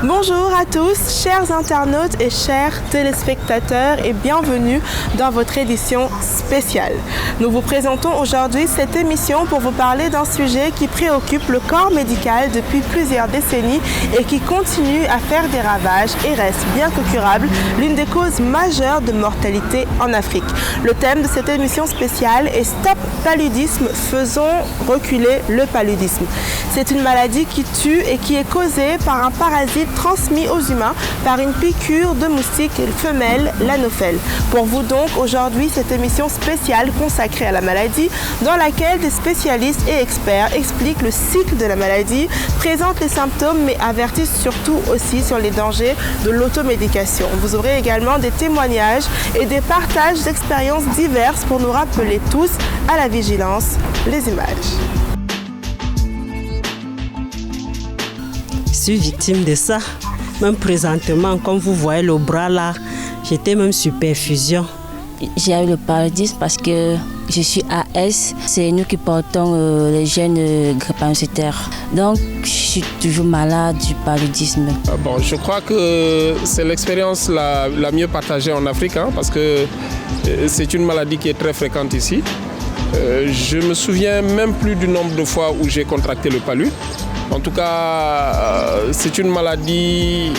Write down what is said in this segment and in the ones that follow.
Bonjour à tous, chers internautes et chers téléspectateurs, et bienvenue dans votre édition spéciale. Nous vous présentons aujourd'hui cette émission pour vous parler d'un sujet qui préoccupe le corps médical depuis plusieurs décennies et qui continue à faire des ravages et reste, bien que curable, l'une des causes majeures de mortalité en Afrique. Le thème de cette émission spéciale est Stop paludisme, faisons reculer le paludisme. C'est une maladie qui tue et qui est causée par un parasite transmis aux humains par une piqûre de moustique femelle, l'anophèle. Pour vous donc aujourd'hui cette émission spéciale consacrée à la maladie dans laquelle des spécialistes et experts expliquent le cycle de la maladie, présentent les symptômes mais avertissent surtout aussi sur les dangers de l'automédication. Vous aurez également des témoignages et des partages d'expériences diverses pour nous rappeler tous à la vigilance, les images. Je suis victime de ça. Même présentement, comme vous voyez le bras là, j'étais même sous perfusion. J'ai eu le paludisme parce que je suis AS. C'est nous qui portons les gènes drépanocytaires. Donc, je suis toujours malade du paludisme. Je crois que c'est l'expérience la mieux partagée en Afrique, parce que c'est une maladie qui est très fréquente ici. Je me souviens même plus du nombre de fois où j'ai contracté le palu. En tout cas, c'est une maladie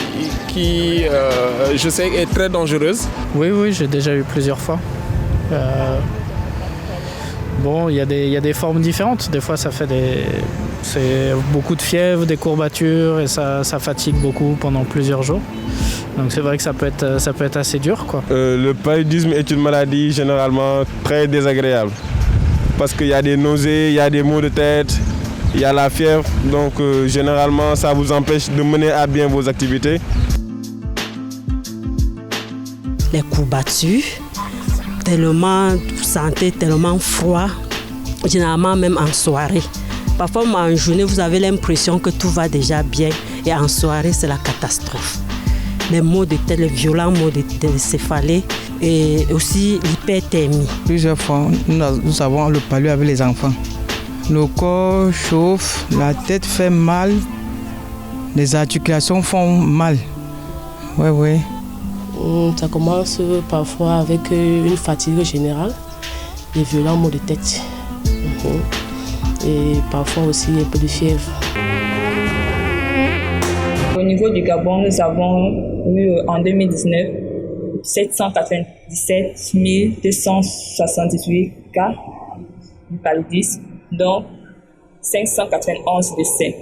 qui, je sais, est très dangereuse. Oui, j'ai déjà eu plusieurs fois. Il y a des formes différentes. Des fois, c'est beaucoup de fièvre, des courbatures et ça fatigue beaucoup pendant plusieurs jours. Donc c'est vrai que ça peut être assez dur, quoi. Le paludisme est une maladie généralement très désagréable parce qu'il y a des nausées, il y a des maux de tête. Il y a la fièvre, donc généralement ça vous empêche de mener à bien vos activités. Les courbatures, tellement vous sentez tellement froid, généralement même en soirée. Parfois en journée vous avez l'impression que tout va déjà bien et en soirée c'est la catastrophe. Les maux de tête, les violents maux de céphalée et aussi l'hyperthermie. Plusieurs fois nous avons le palu avec les enfants. Le corps chauffe, la tête fait mal, les articulations font mal. Oui. Ça commence parfois avec une fatigue générale, des violents maux de tête. Et parfois aussi un peu de fièvre. Au niveau du Gabon, nous avons eu en 2019 797 278 cas de paludisme, donc 591 décès.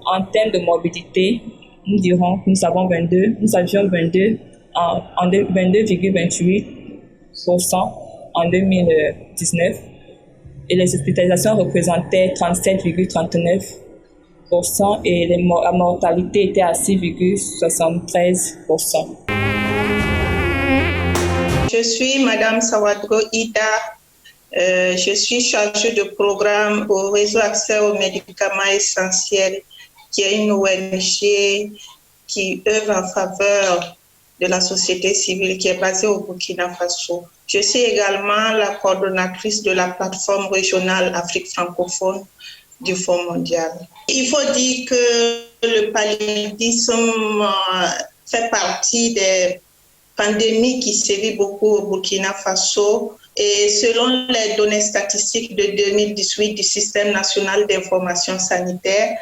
En termes de morbidité, nous dirons que nous avions 22,28% en 2019 et les hospitalisations représentaient 37,39% et la mortalité était à 6,73%. Je suis Madame Sawadro Ida. Je suis chargée de programme au réseau Accès aux médicaments essentiels, qui est une ONG qui œuvre en faveur de la société civile qui est basée au Burkina Faso. Je suis également la coordonnatrice de la plateforme régionale Afrique francophone du Fonds mondial. Il faut dire que le paludisme fait partie des pandémies qui sévit beaucoup au Burkina Faso. Et selon les données statistiques de 2018 du Système national d'information sanitaire,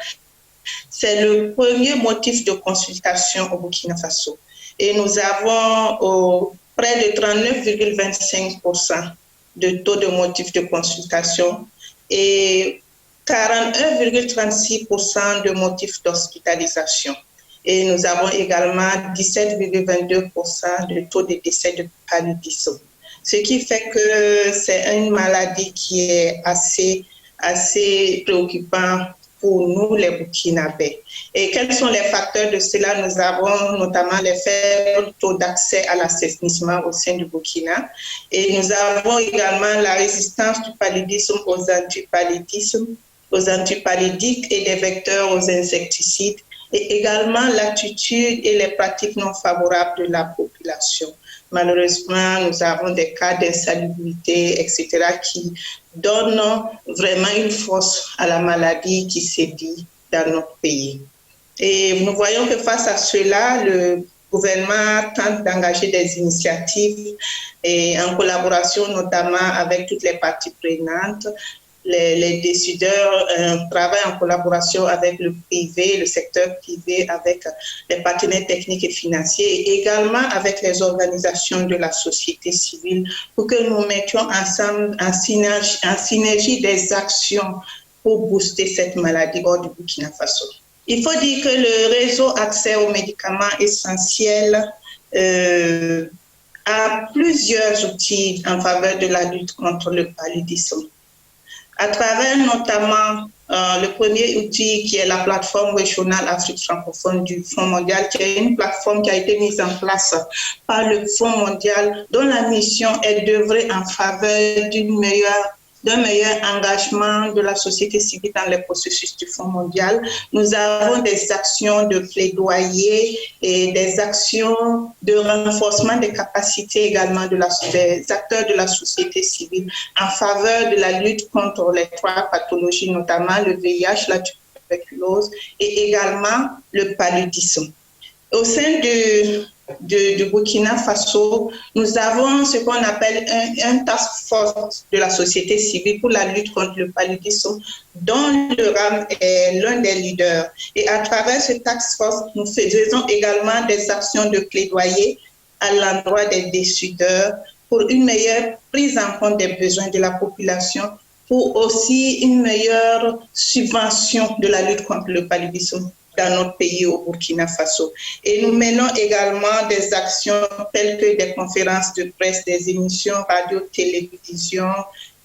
c'est le premier motif de consultation au Burkina Faso. Et nous avons près de 39,25% de taux de motif de consultation et 41,36% de motifs d'hospitalisation. Et nous avons également 17,22% de taux de décès de paludisme. Ce qui fait que c'est une maladie qui est assez préoccupante pour nous, les Burkinabés. Et quels sont les facteurs de cela? Nous avons notamment les faibles taux d'accès à l'assainissement au sein du Burkina. Et nous avons également la résistance du paludisme aux antipaludismes et des vecteurs aux insecticides. Et également l'attitude et les pratiques non favorables de la population. Malheureusement, nous avons des cas d'insalubrité, etc., qui donnent vraiment une force à la maladie qui sévit dans notre pays. Et nous voyons que face à cela, le gouvernement tente d'engager des initiatives et en collaboration notamment avec toutes les parties prenantes. Les décideurs travaillent en collaboration avec le privé, le secteur privé, avec les partenaires techniques et financiers et également avec les organisations de la société civile pour que nous mettions ensemble en synergie des actions pour booster cette maladie hors du Burkina Faso. Il faut dire que le réseau accès aux médicaments essentiels a plusieurs outils en faveur de la lutte contre le paludisme. À travers notamment le premier outil qui est la plateforme régionale Afrique francophone du Fonds mondial, qui est une plateforme qui a été mise en place par le Fonds mondial, dont la mission est d'œuvrer en faveur d'un meilleur engagement de la société civile dans les processus du Fonds mondial. Nous avons des actions de plaidoyer et des actions de renforcement des capacités également des acteurs de la société civile en faveur de la lutte contre les 3 pathologies, notamment le VIH, la tuberculose et également le paludisme. Au sein du Burkina Faso, nous avons ce qu'on appelle un task force de la société civile pour la lutte contre le paludisme, dont le RAM est l'un des leaders. Et à travers ce task force, nous faisons également des actions de plaidoyer à l'endroit des décideurs pour une meilleure prise en compte des besoins de la population, pour aussi une meilleure subvention de la lutte contre le paludisme dans notre pays, au Burkina Faso. Et nous menons également des actions telles que des conférences de presse, des émissions radio-télévision,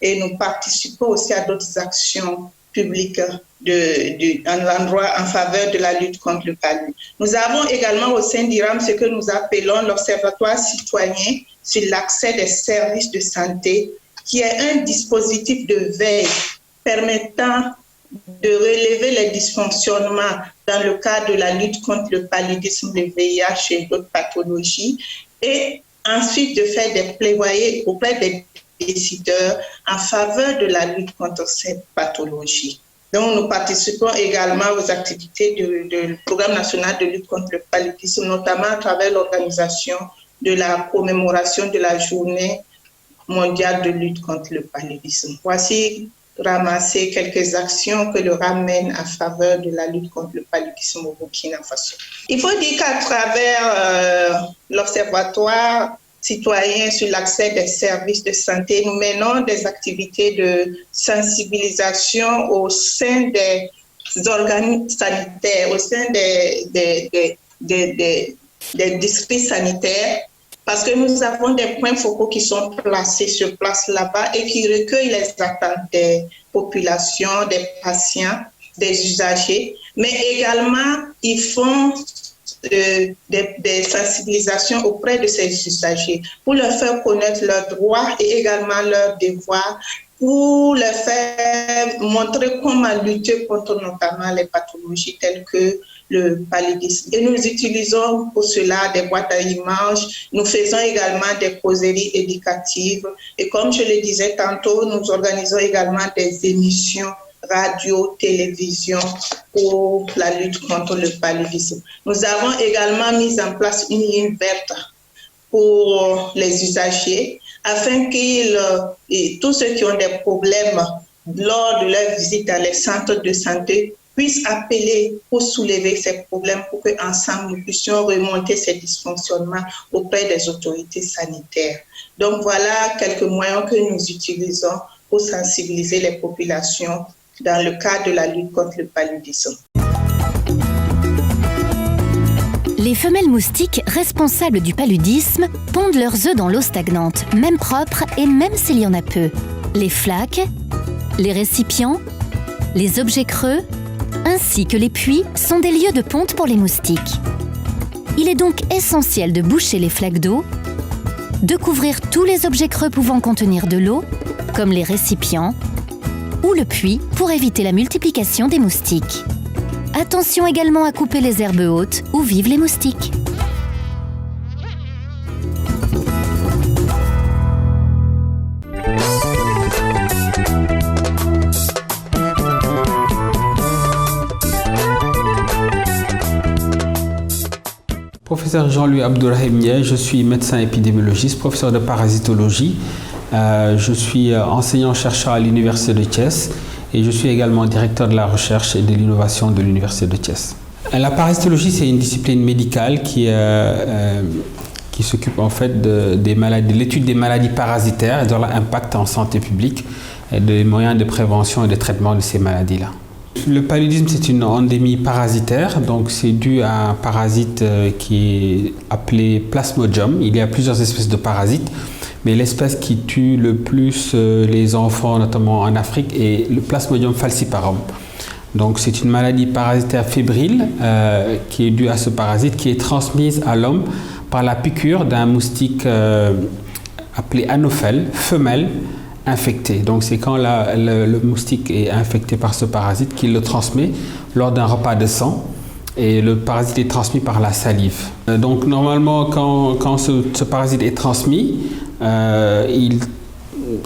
et nous participons aussi à d'autres actions publiques en l'endroit en faveur de la lutte contre le paludisme. Nous avons également au sein d'IRAM ce que nous appelons l'Observatoire citoyen sur l'accès des services de santé, qui est un dispositif de veille permettant de relever les dysfonctionnements dans le cadre de la lutte contre le paludisme, le VIH et d'autres pathologies, et ensuite de faire des plaidoyers auprès des décideurs en faveur de la lutte contre cette pathologie. Donc, nous participons également aux activités du Programme national de lutte contre le paludisme, notamment à travers l'organisation de la commémoration de la Journée mondiale de lutte contre le paludisme. Voici ramasser quelques actions que le RAM mène en faveur de la lutte contre le paludisme au Burkina Faso. Il faut dire qu'à travers l'Observatoire citoyen sur l'accès des services de santé, nous menons des activités de sensibilisation au sein des organismes sanitaires, au sein des districts sanitaires, parce que nous avons des points focaux qui sont placés sur place là-bas et qui recueillent les attentes des populations, des patients, des usagers, mais également ils font des sensibilisations auprès de ces usagers pour leur faire connaître leurs droits et également leurs devoirs, pour leur faire montrer comment lutter contre notamment les pathologies telles que le paludisme. Et nous utilisons pour cela des boîtes à images. Nous faisons également des causeries éducatives. Et comme je le disais tantôt, nous organisons également des émissions radio, télévision pour la lutte contre le paludisme. Nous avons également mis en place une ligne verte pour les usagers afin tous ceux qui ont des problèmes lors de leur visite dans les centres de santé puissent appeler pour soulever ces problèmes pour qu'ensemble nous puissions remonter ces dysfonctionnements auprès des autorités sanitaires. Donc voilà quelques moyens que nous utilisons pour sensibiliser les populations dans le cadre de la lutte contre le paludisme. Les femelles moustiques responsables du paludisme pondent leurs œufs dans l'eau stagnante, même propre et même s'il y en a peu. Les flaques, les récipients, les objets creux, ainsi que les puits sont des lieux de ponte pour les moustiques. Il est donc essentiel de boucher les flaques d'eau, de couvrir tous les objets creux pouvant contenir de l'eau, comme les récipients, ou le puits pour éviter la multiplication des moustiques. Attention également à couper les herbes hautes où vivent les moustiques. professeur Jean-Louis Abdourahim Ndiaye, je suis médecin épidémiologiste, professeur de parasitologie. Je suis enseignant-chercheur à l'Université de Thiès et je suis également directeur de la recherche et de l'innovation de l'Université de Thiès. La parasitologie, c'est une discipline médicale qui s'occupe en fait de l'étude des maladies parasitaires et de leur impact en santé publique et des moyens de prévention et de traitement de ces maladies-là. Le paludisme, c'est une endémie parasitaire, donc c'est dû à un parasite qui est appelé Plasmodium. Il y a plusieurs espèces de parasites, mais l'espèce qui tue le plus les enfants, notamment en Afrique, est le Plasmodium falciparum. Donc c'est une maladie parasitaire fébrile qui est due à ce parasite, qui est transmise à l'homme par la piqûre d'un moustique appelé Anophèle, femelle, infecté. Donc c'est quand le moustique est infecté par ce parasite qu'il le transmet lors d'un repas de sang et le parasite est transmis par la salive. Donc normalement quand ce parasite est transmis,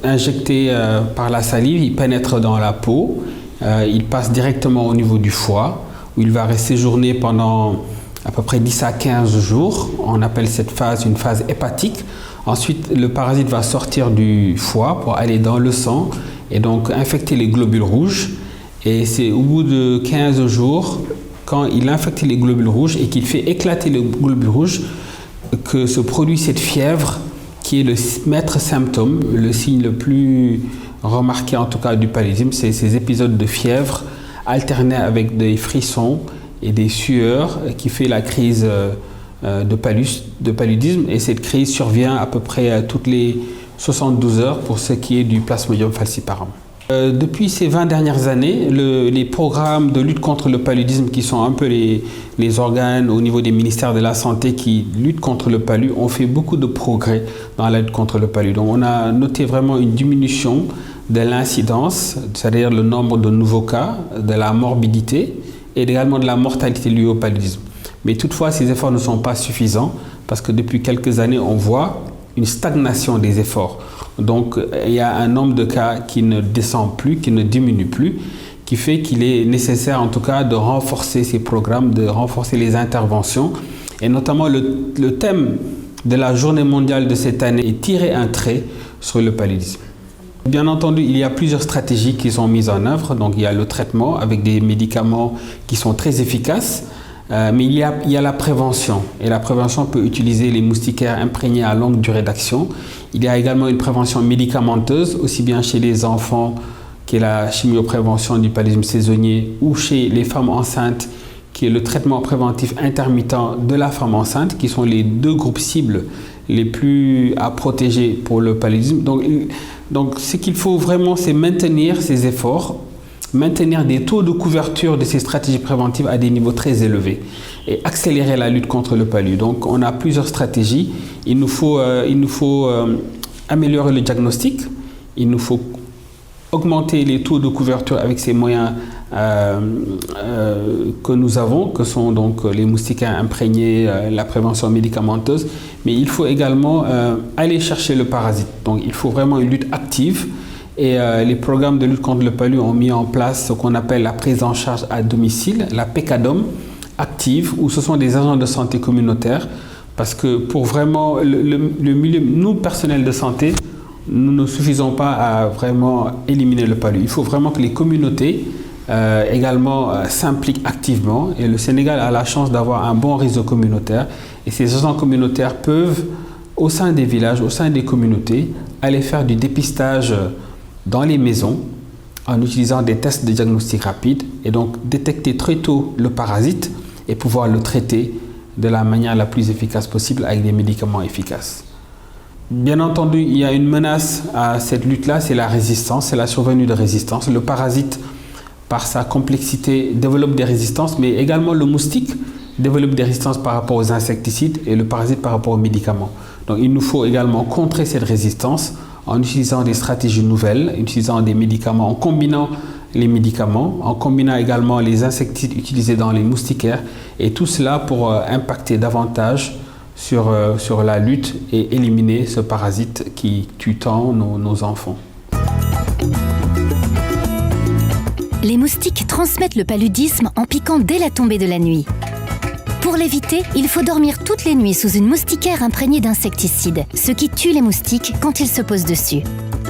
injecté par la salive, il pénètre dans la peau, il passe directement au niveau du foie où il va séjourner pendant à peu près 10 à 15 jours. On appelle cette phase une phase hépatique. Ensuite, le parasite va sortir du foie pour aller dans le sang et donc infecter les globules rouges. Et c'est au bout de 15 jours, quand il infecte les globules rouges et qu'il fait éclater les globules rouges, que se produit cette fièvre qui est le maître symptôme, le signe le plus remarqué en tout cas du paludisme, c'est ces épisodes de fièvre alternés avec des frissons et des sueurs qui fait la crise de paludisme, et cette crise survient à peu près toutes les 72 heures pour ce qui est du Plasmodium falciparum. Depuis ces 20 dernières années, les programmes de lutte contre le paludisme, qui sont un peu les organes au niveau des ministères de la Santé qui luttent contre le palu, ont fait beaucoup de progrès dans la lutte contre le palu. Donc on a noté vraiment une diminution de l'incidence, c'est-à-dire le nombre de nouveaux cas, de la morbidité et également de la mortalité liée au paludisme. Mais toutefois, ces efforts ne sont pas suffisants parce que depuis quelques années, on voit une stagnation des efforts. Donc, il y a un nombre de cas qui ne descend plus, qui ne diminue plus, qui fait qu'il est nécessaire en tout cas de renforcer ces programmes, de renforcer les interventions. Et notamment, le thème de la journée mondiale de cette année est tirer un trait sur le paludisme. Bien entendu, il y a plusieurs stratégies qui sont mises en œuvre. Donc, il y a le traitement avec des médicaments qui sont très efficaces. Mais il y a la prévention, et la prévention peut utiliser les moustiquaires imprégnés à longue durée d'action. Il y a également une prévention médicamenteuse, aussi bien chez les enfants, qui est la chimioprévention du paludisme saisonnier, ou chez les femmes enceintes, qui est le traitement préventif intermittent de la femme enceinte, qui sont les deux groupes cibles les plus à protéger pour le paludisme. Donc ce qu'il faut vraiment, c'est maintenir ces efforts, maintenir des taux de couverture de ces stratégies préventives à des niveaux très élevés et accélérer la lutte contre le palu. Donc on a plusieurs stratégies. Il nous faut améliorer le diagnostic, il nous faut augmenter les taux de couverture avec ces moyens que nous avons, que sont donc les moustiquaires imprégnés, la prévention médicamenteuse, mais il faut également aller chercher le parasite. Donc il faut vraiment une lutte active. Et les programmes de lutte contre le palu ont mis en place ce qu'on appelle la prise en charge à domicile, la PECADOM active, où ce sont des agents de santé communautaires, parce que pour vraiment le milieu, nous, personnels de santé, nous ne suffisons pas à vraiment éliminer le palu. Il faut vraiment que les communautés également s'impliquent activement, et le Sénégal a la chance d'avoir un bon réseau communautaire, et ces agents communautaires peuvent, au sein des villages, au sein des communautés, aller faire du dépistage dans les maisons en utilisant des tests de diagnostic rapide et donc détecter très tôt le parasite et pouvoir le traiter de la manière la plus efficace possible avec des médicaments efficaces. Bien entendu, il y a une menace à cette lutte-là, c'est la résistance, c'est la survenue de résistance. Le parasite, par sa complexité, développe des résistances, mais également le moustique développe des résistances par rapport aux insecticides et le parasite par rapport aux médicaments. Donc il nous faut également contrer cette résistance en utilisant des stratégies nouvelles, en utilisant des médicaments, en combinant les médicaments, en combinant également les insecticides utilisés dans les moustiquaires, et tout cela pour impacter davantage sur la lutte et éliminer ce parasite qui tue tant nos enfants. Les moustiques transmettent le paludisme en piquant dès la tombée de la nuit. Pour l'éviter, il faut dormir toutes les nuits sous une moustiquaire imprégnée d'insecticides, ce qui tue les moustiques quand ils se posent dessus.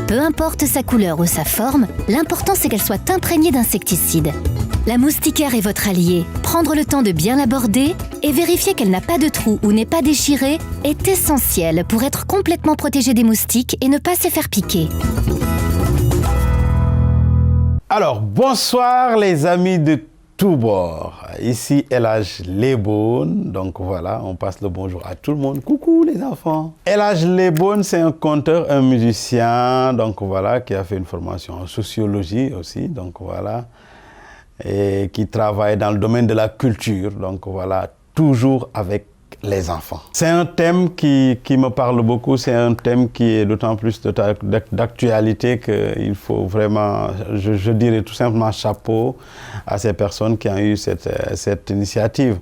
Peu importe sa couleur ou sa forme, l'important c'est qu'elle soit imprégnée d'insecticides. La moustiquaire est votre allié. Prendre le temps de bien l'aborder et vérifier qu'elle n'a pas de trou ou n'est pas déchirée est essentiel pour être complètement protégé des moustiques et ne pas se faire piquer. Alors, bonsoir les amis de tous bords. Ici Elhadj Lebone. Donc voilà, on passe le bonjour à tout le monde. Coucou les enfants. Elhadj Lebone, c'est un conteur, un musicien, donc voilà, qui a fait une formation en sociologie aussi, donc voilà, et qui travaille dans le domaine de la culture, donc voilà, toujours avec les enfants. C'est un thème qui me parle beaucoup, c'est un thème qui est d'autant plus d'actualité qu'il faut vraiment, je dirais tout simplement chapeau à ces personnes qui ont eu cette initiative.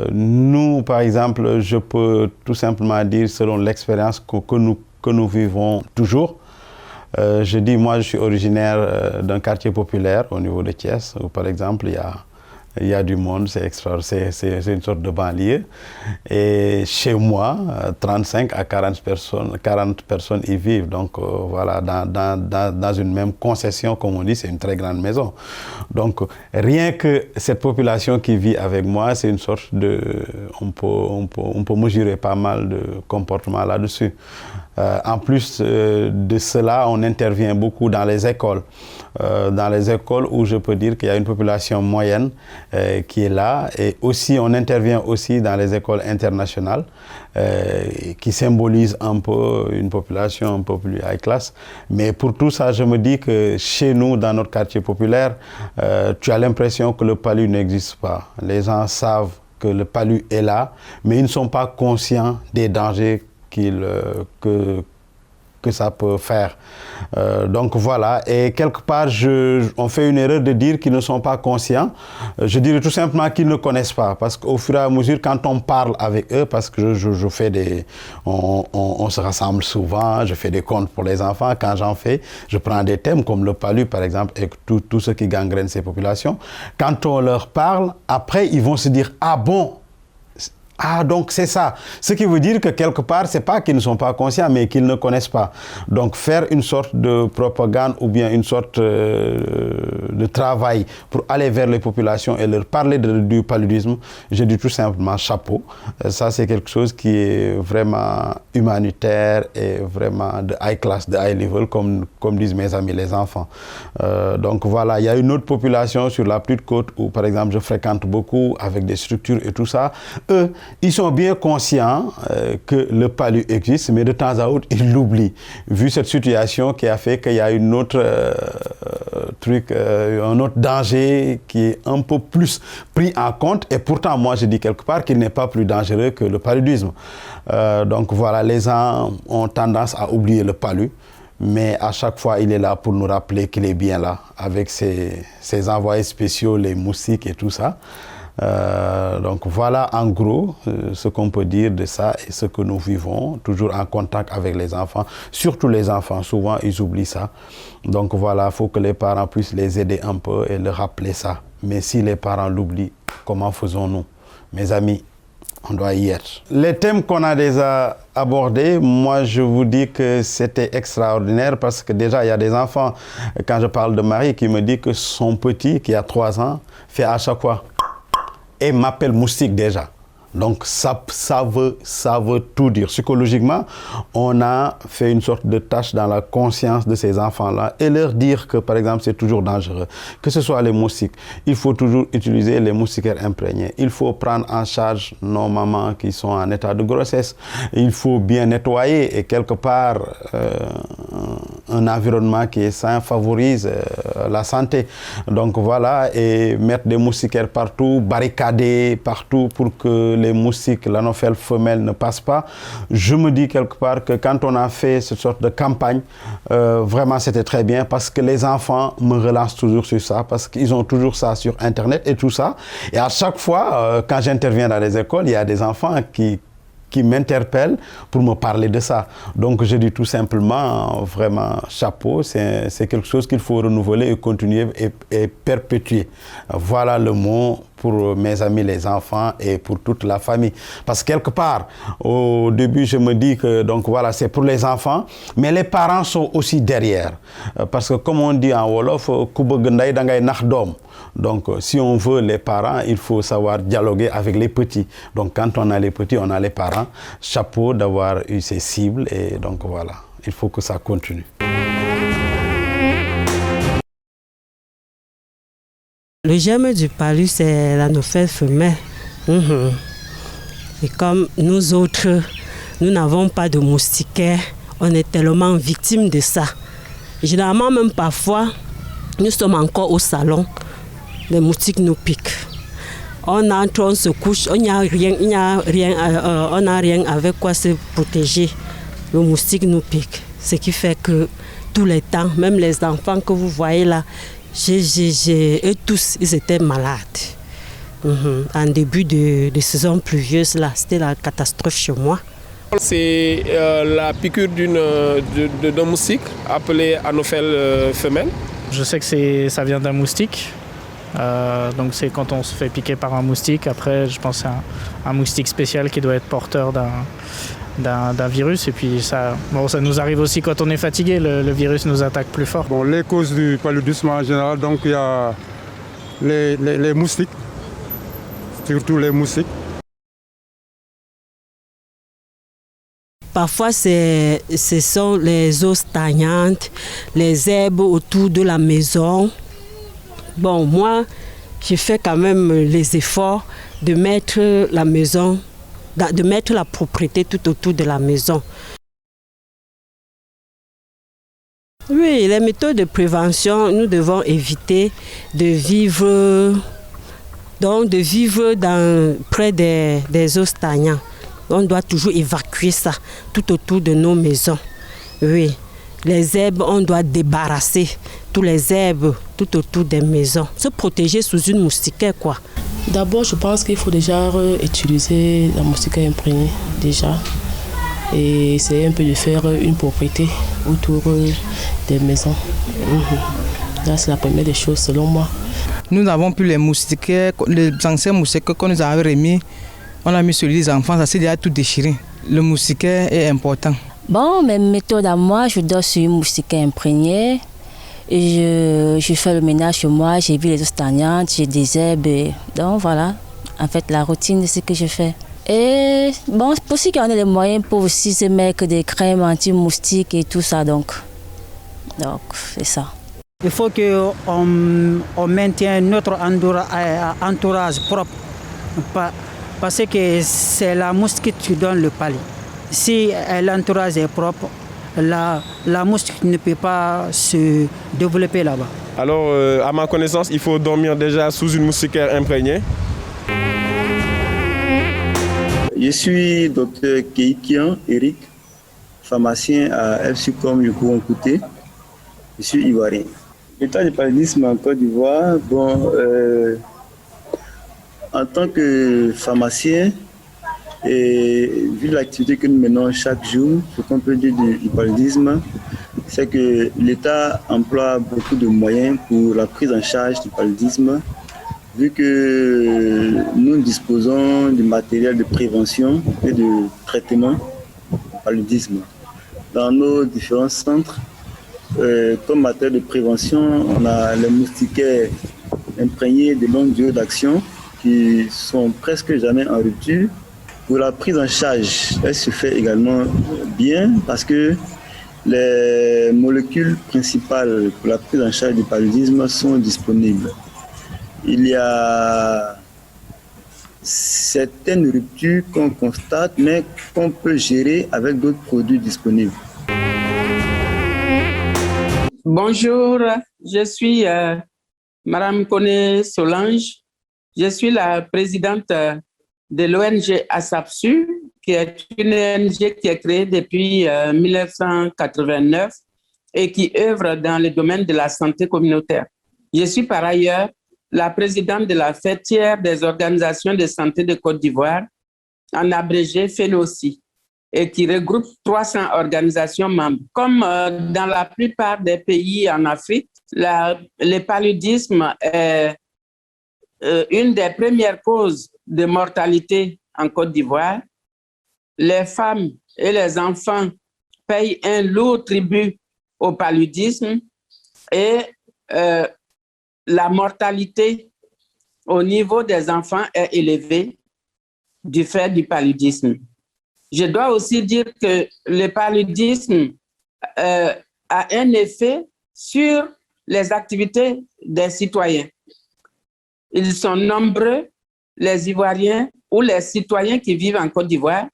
Nous, par exemple, je peux tout simplement dire, selon l'expérience que nous vivons toujours, je dis, moi, je suis originaire d'un quartier populaire au niveau de Thiès, où par exemple, il y a du monde, c'est une sorte de banlieue. Et chez moi, 35 à 40 personnes y vivent. Donc voilà, dans une même concession, comme on dit, c'est une très grande maison. Donc rien que cette population qui vit avec moi, c'est une sorte de... On peut mesurer pas mal de comportements là-dessus. En plus de cela, on intervient beaucoup dans les écoles. Dans les écoles où je peux dire qu'il y a une population moyenne qui est là. Et aussi, on intervient aussi dans les écoles internationales qui symbolisent un peu une population un peu plus high class. Mais pour tout ça, je me dis que chez nous, dans notre quartier populaire, tu as l'impression que le palu n'existe pas. Les gens savent que le palu est là, mais ils ne sont pas conscients des dangers que ça peut faire. Donc voilà, et quelque part, on fait une erreur de dire qu'ils ne sont pas conscients. Je dirais tout simplement qu'ils ne connaissent pas, parce qu'au fur et à mesure, quand on parle avec eux, parce que je fais on se rassemble souvent, je fais des contes pour les enfants, quand j'en fais, je prends des thèmes comme le palu, par exemple, et tout ce qui gangrène ces populations. Quand on leur parle, après, ils vont se dire, ah bon, ah, donc c'est ça. Ce qui veut dire que quelque part, c'est pas qu'ils ne sont pas conscients, mais qu'ils ne connaissent pas. Donc faire une sorte de propagande ou bien une sorte de travail pour aller vers les populations et leur parler du paludisme, je dis tout simplement chapeau. Ça, c'est quelque chose qui est vraiment humanitaire et vraiment de high class, de high level, comme disent mes amis les enfants. Donc voilà, il y a une autre population sur la petite côte où, par exemple, je fréquente beaucoup avec des structures et tout ça. Eux, ils sont bien conscients que le palu existe, mais de temps à autre, ils l'oublient. Vu cette situation qui a fait qu'il y a un autre danger qui est un peu plus pris en compte. Et pourtant, moi, je dis quelque part qu'il n'est pas plus dangereux que le paludisme. Donc voilà, les gens ont tendance à oublier le palu. Mais à chaque fois, il est là pour nous rappeler qu'il est bien là, avec ses envoyés spéciaux, les moustiques et tout ça. Donc voilà en gros ce qu'on peut dire de ça et ce que nous vivons, toujours en contact avec les enfants, surtout les enfants, souvent ils oublient ça. Donc voilà, il faut que les parents puissent les aider un peu et leur rappeler ça. Mais si les parents l'oublient, comment faisons-nous? Mes amis, on doit y être. Les thèmes qu'on a déjà abordés, moi je vous dis que c'était extraordinaire parce que déjà il y a des enfants, quand je parle de Marie, qui me dit que son petit, qui a 3 ans, fait à chaque fois et m'appelle moustique déjà. Donc ça veut tout dire. Psychologiquement, on a fait une sorte de tâche dans la conscience de ces enfants-là et leur dire que, par exemple, c'est toujours dangereux. Que ce soit les moustiques, il faut toujours utiliser les moustiquaires imprégnés. Il faut prendre en charge nos mamans qui sont en état de grossesse. Il faut bien nettoyer et quelque part, un environnement qui est sain favorise la santé. Donc voilà, et mettre des moustiquaires partout, barricader partout pour que les moustiques, l'anophèle femelle ne passent pas. Je me dis quelque part que quand on a fait cette sorte de campagne, vraiment c'était très bien parce que les enfants me relancent toujours sur ça parce qu'ils ont toujours ça sur Internet et tout ça. Et à chaque fois, quand j'interviens dans les écoles, il y a des enfants qui m'interpellent pour me parler de ça. Donc je dis tout simplement, vraiment chapeau, c'est quelque chose qu'il faut renouveler et continuer et perpétuer. Voilà le mot pour mes amis les enfants et pour toute la famille. Parce que quelque part, au début, je me dis que donc voilà, c'est pour les enfants, mais les parents sont aussi derrière. Parce que comme on dit en Wolof, donc si on veut les parents, il faut savoir dialoguer avec les petits. Donc quand on a les petits, on a les parents. Chapeau d'avoir eu ces cibles et donc voilà, il faut que ça continue. Le germe du palu, c'est la nouvelle femelle. Et comme nous autres, nous n'avons pas de moustiquaires, on est tellement victimes de ça. Généralement, même parfois, nous sommes encore au salon, les moustiques nous piquent. On entre, on se couche, on n'a rien avec quoi se protéger. Le moustique nous pique. Ce qui fait que tous les temps, même les enfants que vous voyez là, eux tous, ils étaient malades. En début de saison pluvieuse, là, c'était la catastrophe chez moi. C'est la piqûre d'un moustique appelé Anophèle femelle. Je sais que ça vient d'un moustique. Donc c'est quand on se fait piquer par un moustique. Après, je pense que c'est un moustique spécial qui doit être porteur d'un virus. Et puis ça nous arrive aussi quand on est fatigué, le virus nous attaque plus fort. Bon, les causes du paludisme en général, donc il y a les moustiques, surtout les moustiques. Parfois, ce sont les eaux stagnantes, les herbes autour de la maison. Bon, moi, j'ai fait quand même les efforts de mettre la maison, de mettre la propriété tout autour de la maison. Oui, les méthodes de prévention, nous devons éviter de vivre près des eaux stagnantes. On doit toujours évacuer ça tout autour de nos maisons. Oui, les herbes, on doit débarrasser tous les herbes tout autour des maisons. Se protéger sous une moustiquaire, quoi. D'abord, je pense qu'il faut déjà utiliser la moustiquaire imprégnée, déjà. Et essayer un peu de faire une propriété autour des maisons. Là, c'est la première des choses, selon moi. Nous n'avons plus les moustiquaires, les anciens moustiquaires qu'on nous avait remis. On a mis celui des enfants, ça s'est déjà tout déchiré. Le moustiquaire est important. Bon, mes méthodes à moi, je dors sur une moustiquaire imprégnée. Et je fais le ménage chez moi, j'ai vu les eaux stagnantes, j'ai des herbes. Donc voilà, en fait, la routine, c'est ce que je fais. Et bon, c'est possible qu'il y en ait les moyens pour aussi se mettre des crèmes anti-moustiques et tout ça. Donc c'est ça. Il faut qu'on maintienne notre entourage propre. Parce que c'est la moustique qui donne le palu. Si l'entourage est propre, la moustique ne peut pas se développer là-bas. Alors, à ma connaissance, il faut dormir déjà sous une moustiquaire imprégnée. Je suis Dr Keikian Eric, pharmacien à FSUCOM Yoko-Nkouté. Je suis ivoirien. L'état du paludisme en Côte d'Ivoire, en tant que pharmacien, et vu l'activité que nous menons chaque jour, ce qu'on peut dire du paludisme, c'est que l'État emploie beaucoup de moyens pour la prise en charge du paludisme, vu que nous disposons du matériel de prévention et de traitement du paludisme. Dans nos différents centres, comme matériel de prévention, on a les moustiquaires imprégnés de longue durée d'action qui sont presque jamais en rupture. Pour la prise en charge, elle se fait également bien parce que les molécules principales pour la prise en charge du paludisme sont disponibles. Il y a certaines ruptures qu'on constate, mais qu'on peut gérer avec d'autres produits disponibles. Bonjour, je suis Madame Koné Solange. Je suis la présidente de l'ONG ASAPSU, qui est une ONG qui est créée depuis 1989 et qui œuvre dans le domaine de la santé communautaire. Je suis par ailleurs la présidente de la fêtière des organisations de santé de Côte d'Ivoire, en abrégé FENOCI, et qui regroupe 300 organisations membres. Comme dans la plupart des pays en Afrique, le paludisme est une des premières causes de mortalité en Côte d'Ivoire. Les femmes et les enfants payent un lourd tribut au paludisme et la mortalité au niveau des enfants est élevée du fait du paludisme. Je dois aussi dire que le paludisme a un effet sur les activités des citoyens. Ils sont nombreux, les Ivoiriens ou les citoyens qui vivent en Côte d'Ivoire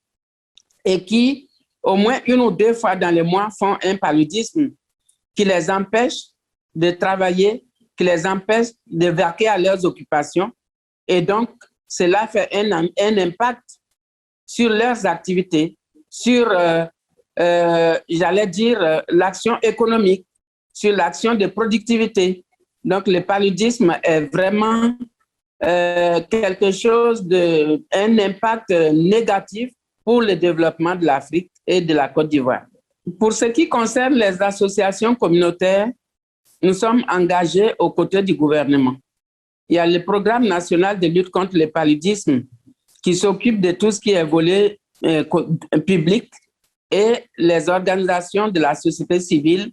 et qui, au moins 1 ou 2 fois dans le mois, font un paludisme qui les empêche de travailler, qui les empêche de vaquer à leurs occupations. Et donc, cela fait un impact sur leurs activités, sur, j'allais dire, l'action économique, sur l'action de productivité. Donc, le paludisme est vraiment quelque chose un impact négatif pour le développement de l'Afrique et de la Côte d'Ivoire. Pour ce qui concerne les associations communautaires, nous sommes engagés aux côtés du gouvernement. Il y a le programme national de lutte contre le paludisme qui s'occupe de tout ce qui est volet public, et les organisations de la société civile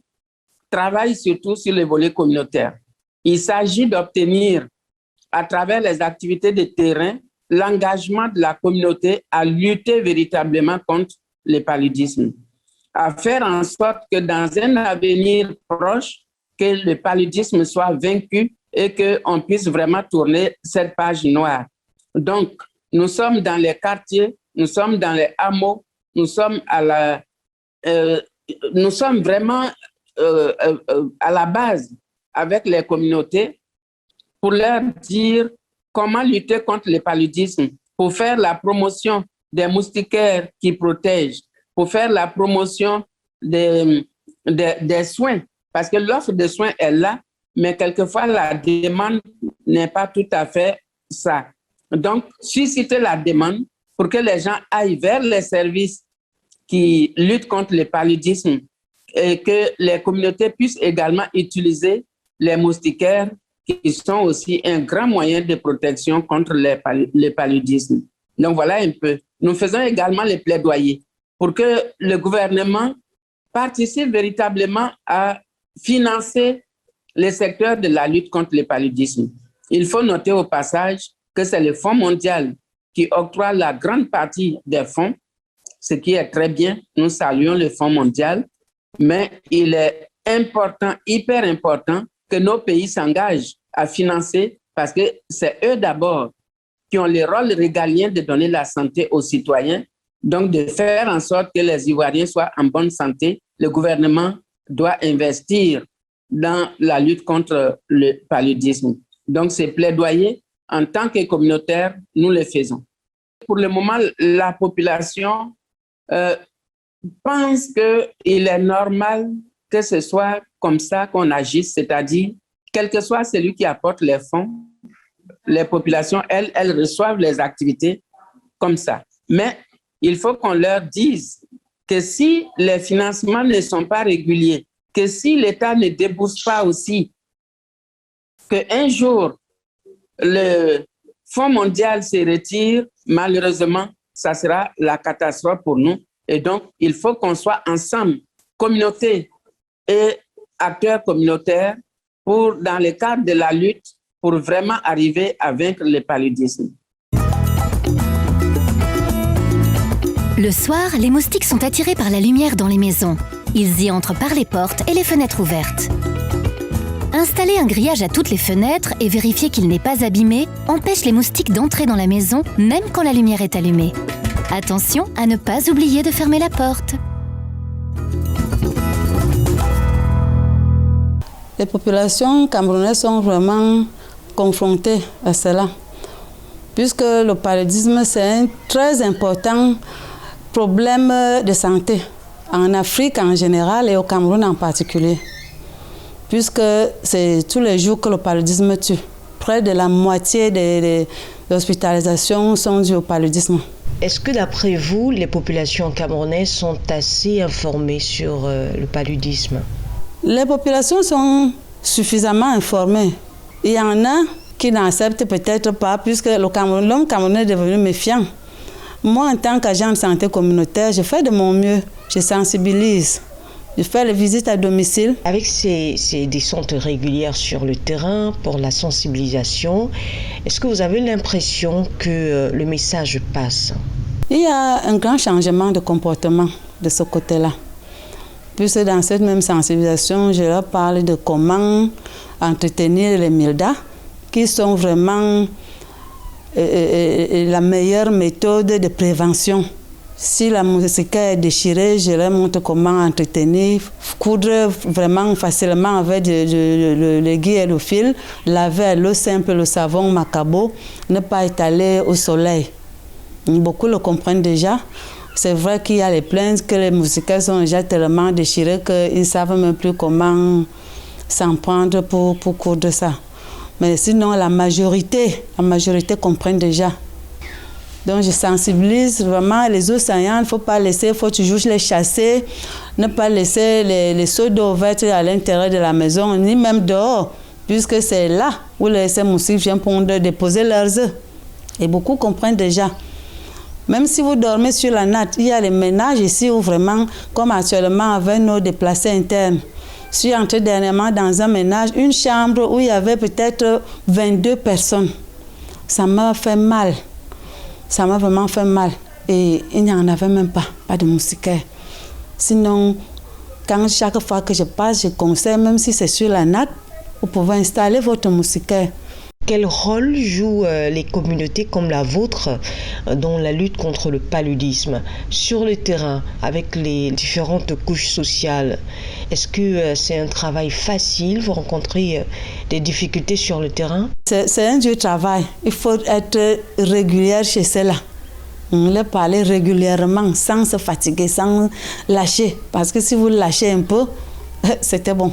travaillent surtout sur le volet communautaire. Il s'agit d'obtenir, à travers les activités de terrain, l'engagement de la communauté à lutter véritablement contre le paludisme, à faire en sorte que dans un avenir proche, que le paludisme soit vaincu et qu'on puisse vraiment tourner cette page noire. Donc, nous sommes dans les quartiers, nous sommes dans les hameaux, nous sommes vraiment à la base avec les communautés pour leur dire comment lutter contre le paludisme, pour faire la promotion des moustiquaires qui protègent, pour faire la promotion des soins, parce que l'offre de soins est là, mais quelquefois la demande n'est pas tout à fait ça. Donc, susciter la demande pour que les gens aillent vers les services qui luttent contre le paludisme et que les communautés puissent également utiliser les moustiquaires qui sont aussi un grand moyen de protection contre le paludisme. Donc, voilà un peu. Nous faisons également les plaidoyers pour que le gouvernement participe véritablement à financer le secteur de la lutte contre le paludisme. Il faut noter au passage que c'est le Fonds mondial qui octroie la grande partie des fonds, ce qui est très bien. Nous saluons le Fonds mondial, mais il est important, hyper important, que nos pays s'engagent à financer parce que c'est eux d'abord qui ont le rôle régalien de donner la santé aux citoyens, donc de faire en sorte que les Ivoiriens soient en bonne santé. Le gouvernement doit investir dans la lutte contre le paludisme. Donc, ces plaidoyers, en tant que communautaire, nous les faisons. Pour le moment, la population pense qu'il est normal que ce soit comme ça qu'on agisse, c'est-à-dire, quel que soit celui qui apporte les fonds, les populations, elles reçoivent les activités comme ça. Mais il faut qu'on leur dise que si les financements ne sont pas réguliers, que si l'État ne débourse pas aussi, qu'un jour, le Fonds mondial se retire, malheureusement, ça sera la catastrophe pour nous. Et donc, il faut qu'on soit ensemble, communauté et acteurs communautaires, pour, dans le cadre de la lutte, pour vraiment arriver à vaincre le paludisme. Le soir, les moustiques sont attirés par la lumière dans les maisons. Ils y entrent par les portes et les fenêtres ouvertes. Installer un grillage à toutes les fenêtres et vérifier qu'il n'est pas abîmé empêche les moustiques d'entrer dans la maison, même quand la lumière est allumée. Attention à ne pas oublier de fermer la porte. Les populations camerounaises sont vraiment confrontées à cela, puisque le paludisme, c'est un très important problème de santé en Afrique en général et au Cameroun en particulier, puisque c'est tous les jours que le paludisme tue. Près de la moitié des hospitalisations sont dues au paludisme. Est-ce que d'après vous, les populations camerounaises sont assez informées sur le paludisme? Les populations sont suffisamment informées. Il y en a qui n'acceptent peut-être pas, puisque l'homme camerounais est devenu méfiant. Moi, en tant qu'agent de santé communautaire, je fais de mon mieux, je sensibilise. Je fais les visites à domicile. Avec ces descentes régulières sur le terrain pour la sensibilisation, est-ce que vous avez l'impression que le message passe? Il y a un grand changement de comportement de ce côté-là. Puisque dans cette même sensibilisation, je leur parle de comment entretenir les mildas, qui sont vraiment la meilleure méthode de prévention. Si la moustiquaire est déchirée, je leur montre comment entretenir, coudre vraiment facilement avec l'aiguille et le fil, laver à l'eau simple, le savon macabo, ne pas étaler au soleil. Beaucoup le comprennent déjà. C'est vrai qu'il y a les plaintes que les moustiquaires sont déjà tellement déchirées qu'ils ne savent même plus comment s'en prendre pour coudre ça. Mais sinon, la majorité comprennent déjà. Donc, je sensibilise vraiment les eaux saillantes. Il ne faut pas laisser, il faut toujours les chasser. Ne pas laisser les seaux d'eau ouverts à l'intérieur de la maison, ni même dehors, puisque c'est là où ces moustiques viennent pour déposer leurs œufs. Et beaucoup comprennent déjà. Même si vous dormez sur la natte, il y a les ménages ici où vraiment, comme actuellement avec nos déplacés internes, je suis entrée dernièrement dans un ménage, une chambre où il y avait peut-être 22 personnes. Ça m'a fait mal. Ça m'a vraiment fait mal. Et il n'y en avait même pas de moustiquaire. Sinon, chaque fois que je passe, je conseille, même si c'est sur la natte, vous pouvez installer votre moustiquaire. Quel rôle jouent les communautés comme la vôtre dans la lutte contre le paludisme sur le terrain avec les différentes couches sociales? Est-ce que c'est un travail facile? Vous rencontrez des difficultés sur le terrain? C'est un dur travail. Il faut être régulière chez cela. On leur parler régulièrement, sans se fatiguer, sans lâcher. Parce que si vous lâchez un peu, c'était bon.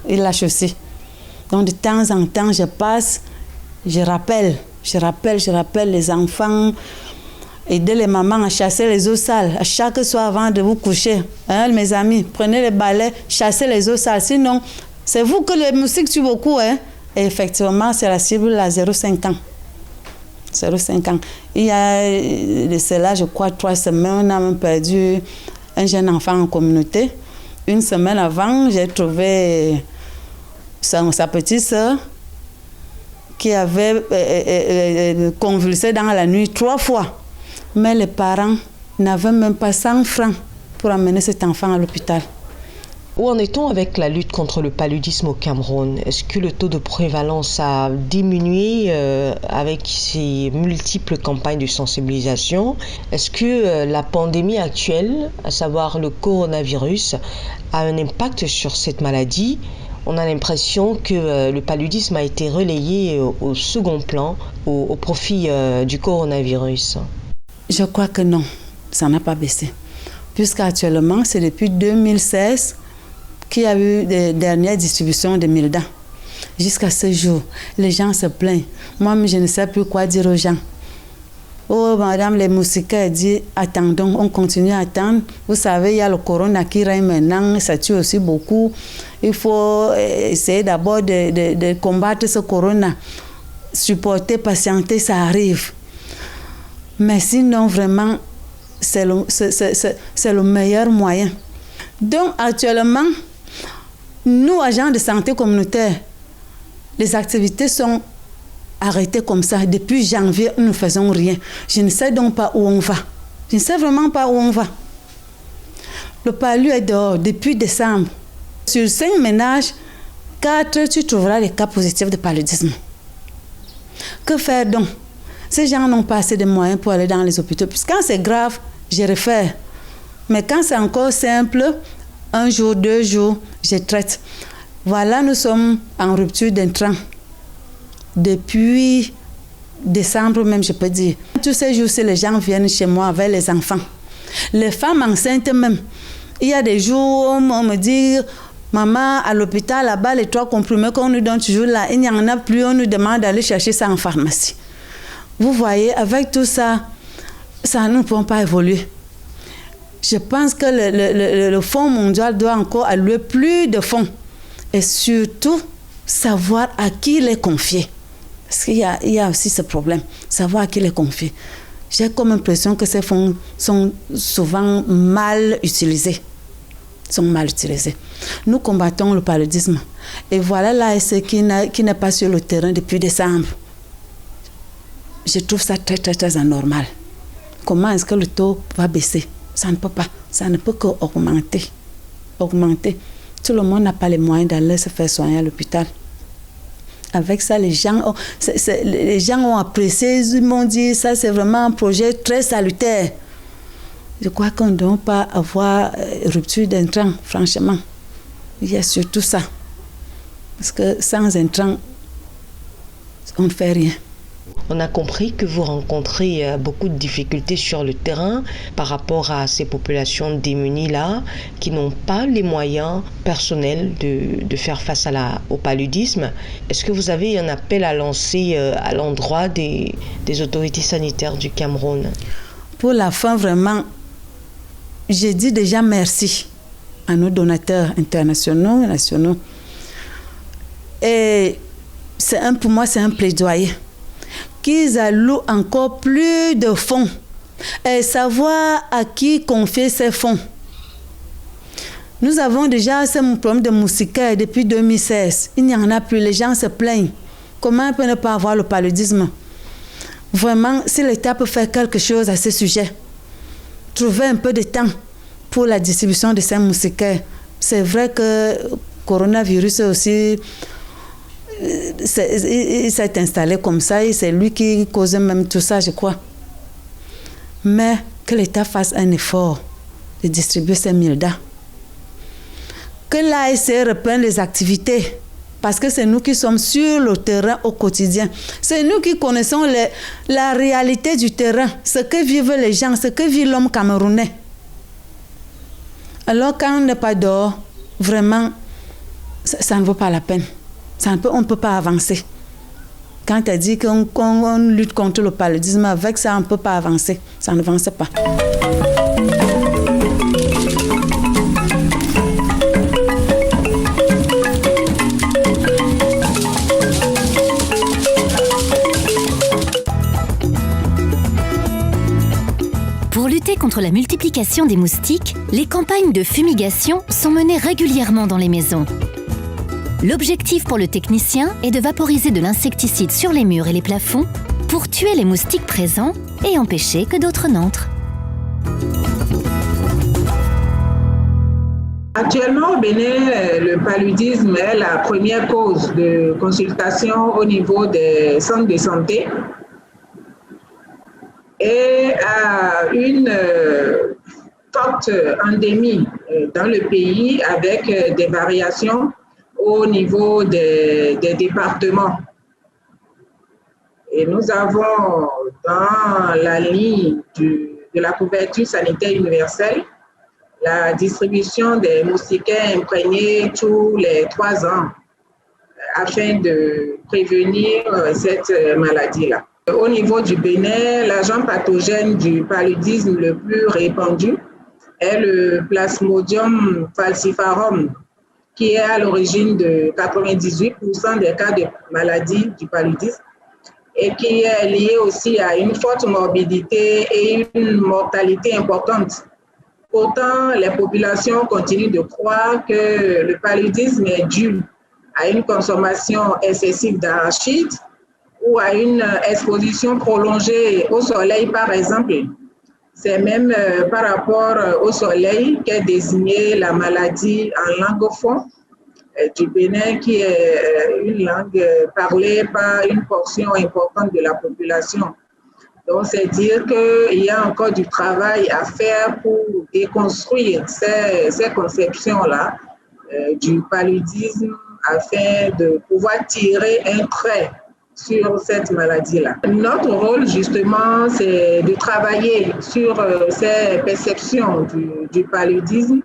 Il lâche aussi. Donc de temps en temps, je passe. Je rappelle les enfants, aider les mamans à chasser les eaux sales. À chaque soir avant de vous coucher, hein, mes amis, prenez les balais, chassez les eaux sales. Sinon, c'est vous que les moustiques tuent beaucoup. Hein. Et effectivement, c'est la cible à 0,5 ans. 0,5 ans. Il y a de cela, je crois, 3 semaines, on a même perdu un jeune enfant en communauté. Une semaine avant, j'ai trouvé sa petite sœur qui avait convulsé dans la nuit 3 fois. Mais les parents n'avaient même pas 100 francs pour amener cet enfant à l'hôpital. Où en est-on avec la lutte contre le paludisme au Cameroun? Est-ce que le taux de prévalence a diminué avec ces multiples campagnes de sensibilisation? Est-ce que la pandémie actuelle, à savoir le coronavirus, a un impact sur cette maladie? On a l'impression que le paludisme a été relayé au second plan au profit du coronavirus. Je crois que non, ça n'a pas baissé. Puisqu'actuellement, c'est depuis 2016 qu'il y a eu des dernières distributions de mildas. Jusqu'à ce jour, les gens se plaignent. Moi, je ne sais plus quoi dire aux gens. Oh, madame, les moustiquaires disent, attendons, on continue à attendre. Vous savez, il y a le corona qui règne maintenant, ça tue aussi beaucoup. Il faut essayer d'abord de combattre ce corona. Supporter, patienter, ça arrive. Mais sinon, vraiment, c'est le meilleur moyen. Donc, actuellement, nous, agents de santé communautaire, les activités sont arrêtées comme ça. Depuis janvier, nous ne faisons rien. Je ne sais donc pas où on va. Je ne sais vraiment pas où on va. Le palu est dehors depuis décembre. Sur 5 ménages, 4, tu trouveras des cas positifs de paludisme. Que faire donc? Ces gens n'ont pas assez de moyens pour aller dans les hôpitaux. Puisque quand c'est grave, je réfère. Mais quand c'est encore simple, 1 jour, 2 jours, je traite. Voilà, nous sommes en rupture d'intrants. Depuis décembre même, je peux dire. Tous ces jours-ci, les gens viennent chez moi avec les enfants. Les femmes enceintes même. Il y a des jours où on me dit, maman, à l'hôpital, là-bas, les 3 comprimés qu'on nous donne toujours là, il n'y en a plus, on nous demande d'aller chercher ça en pharmacie. Vous voyez, avec tout ça, nous ne pouvons pas évoluer. Je pense que le Fonds mondial doit encore allouer plus de fonds. Et surtout, savoir à qui les confier. Parce qu'il y a aussi ce problème, savoir à qui les confier. J'ai comme l'impression que ces fonds sont souvent mal utilisés. Nous combattons le paludisme. Et voilà l'ASC qui n'est pas sur le terrain depuis décembre. Je trouve ça très, très, très anormal. Comment est-ce que le taux va baisser? Ça ne peut pas. Ça ne peut qu'augmenter. Tout le monde n'a pas les moyens d'aller se faire soigner à l'hôpital. Avec ça, les gens ont apprécié, ils m'ont dit ça c'est vraiment un projet très salutaire. Je crois qu'on ne doit pas avoir rupture d'intrants, franchement. Il y a surtout ça. Parce que sans intrants, on ne fait rien. On a compris que vous rencontrez beaucoup de difficultés sur le terrain par rapport à ces populations démunies-là qui n'ont pas les moyens personnels de faire face au paludisme. Est-ce que vous avez un appel à lancer à l'endroit des autorités sanitaires du Cameroun? Pour la fin, vraiment, j'ai dit déjà merci à nos donateurs internationaux et nationaux. Et pour moi, c'est un plaidoyer. Qu'ils allouent encore plus de fonds et savoir à qui confier ces fonds. Nous avons déjà ce problème de moustiquaire depuis 2016. Il n'y en a plus, les gens se plaignent. Comment on peut ne pas avoir le paludisme? Vraiment, si l'État peut faire quelque chose à ce sujet, trouver un peu de temps pour la distribution de ces moustiquaires. C'est vrai que le coronavirus aussi... il s'est installé comme ça et c'est lui qui causait même tout ça, je crois. Mais que l'État fasse un effort de distribuer ces mildas. Que l'ASC reprenne les activités. Parce que c'est nous qui sommes sur le terrain au quotidien. C'est nous qui connaissons la réalité du terrain, ce que vivent les gens, ce que vit l'homme camerounais. Alors quand on n'est pas dehors, vraiment, ça ne vaut pas la peine. On ne peut pas avancer. Quand tu as dit qu'on lutte contre le paludisme, avec ça, on ne peut pas avancer. Ça n'avance pas. Pour lutter contre la multiplication des moustiques, les campagnes de fumigation sont menées régulièrement dans les maisons. L'objectif pour le technicien est de vaporiser de l'insecticide sur les murs et les plafonds pour tuer les moustiques présents et empêcher que d'autres n'entrent. Actuellement, au Bénin, le paludisme est la première cause de consultation au niveau des centres de santé et a une forte endémie dans le pays avec des variations au niveau des départements. Et nous avons dans la ligne de la couverture sanitaire universelle la distribution des moustiquaires imprégnés tous les 3 ans afin de prévenir cette maladie-là. Au niveau du Bénin, l'agent pathogène du paludisme le plus répandu est le Plasmodium falciparum, qui est à l'origine de 98% des cas de maladie du paludisme et qui est lié aussi à une forte morbidité et une mortalité importante. Pourtant, les populations continuent de croire que le paludisme est dû à une consommation excessive d'arachides ou à une exposition prolongée au soleil, par exemple. C'est même par rapport au soleil qu'est désignée la maladie en langophone du Bénin, qui est une langue parlée par une portion importante de la population. Donc, c'est dire qu'il y a encore du travail à faire pour déconstruire ces conceptions-là du paludisme afin de pouvoir tirer un trait sur cette maladie-là. Notre rôle, justement, c'est de travailler sur ces perceptions du paludisme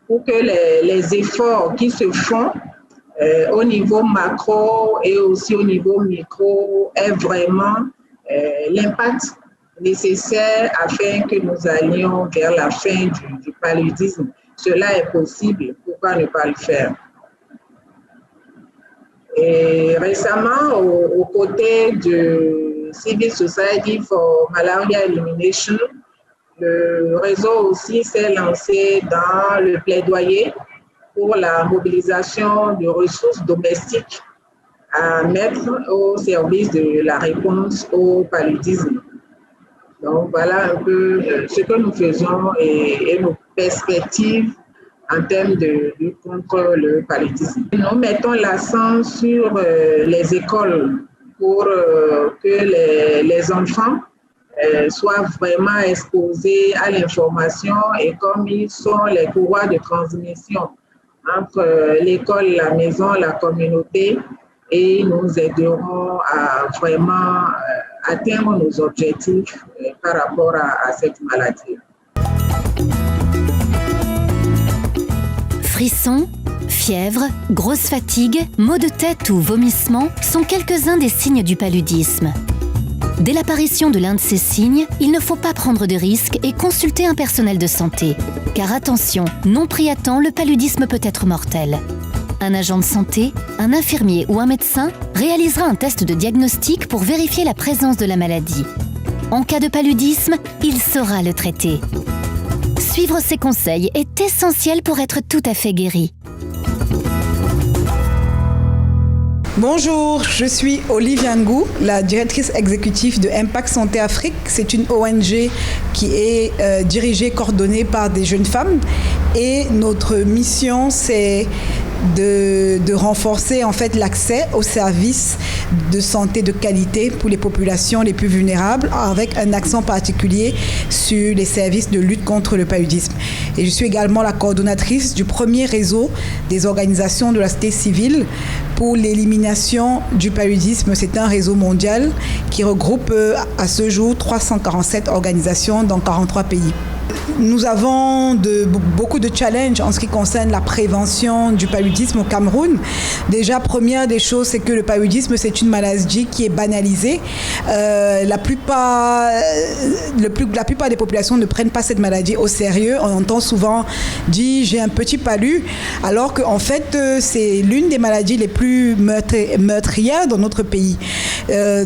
pour que les efforts qui se font au niveau macro et aussi au niveau micro aient vraiment l'impact nécessaire afin que nous allions vers la fin du paludisme. Cela est possible, pourquoi ne pas le faire? Et récemment, aux côtés du Civil Society for Malaria Elimination, le réseau aussi s'est lancé dans le plaidoyer pour la mobilisation de ressources domestiques à mettre au service de la réponse au paludisme. Donc voilà un peu ce que nous faisons et nos perspectives en termes de lutte contre le paludisme. Nous mettons l'accent sur les écoles pour que les enfants soient vraiment exposés à l'information et comme ils sont les courroies de transmission entre l'école, la maison, la communauté, et nous aiderons à vraiment atteindre nos objectifs par rapport à cette maladie. Frissons, fièvre, grosse fatigue, maux de tête ou vomissements sont quelques-uns des signes du paludisme. Dès l'apparition de l'un de ces signes, il ne faut pas prendre de risques et consulter un personnel de santé. Car attention, non pris à temps, le paludisme peut être mortel. Un agent de santé, un infirmier ou un médecin réalisera un test de diagnostic pour vérifier la présence de la maladie. En cas de paludisme, il saura le traiter. Suivre ces conseils est essentiel pour être tout à fait guéri. Bonjour, je suis Olivia Ngou, la directrice exécutive de Impact Santé Afrique. C'est une ONG qui est dirigée, coordonnée par des jeunes femmes. Et notre mission, c'est de renforcer en fait l'accès aux services de santé de qualité pour les populations les plus vulnérables, avec un accent particulier sur les services de lutte contre le paludisme. Et je suis également la coordonnatrice du premier réseau des organisations de la société civile pour l'élimination du paludisme. C'est un réseau mondial qui regroupe à ce jour 347 organisations dans 43 pays. Nous avons beaucoup de challenges en ce qui concerne la prévention du paludisme au Cameroun. Déjà, première des choses, c'est que le paludisme, c'est une maladie qui est banalisée. La plupart des populations ne prennent pas cette maladie au sérieux. On entend souvent dire « j'ai un petit palu », alors qu'en fait, c'est l'une des maladies les plus meurtrières dans notre pays.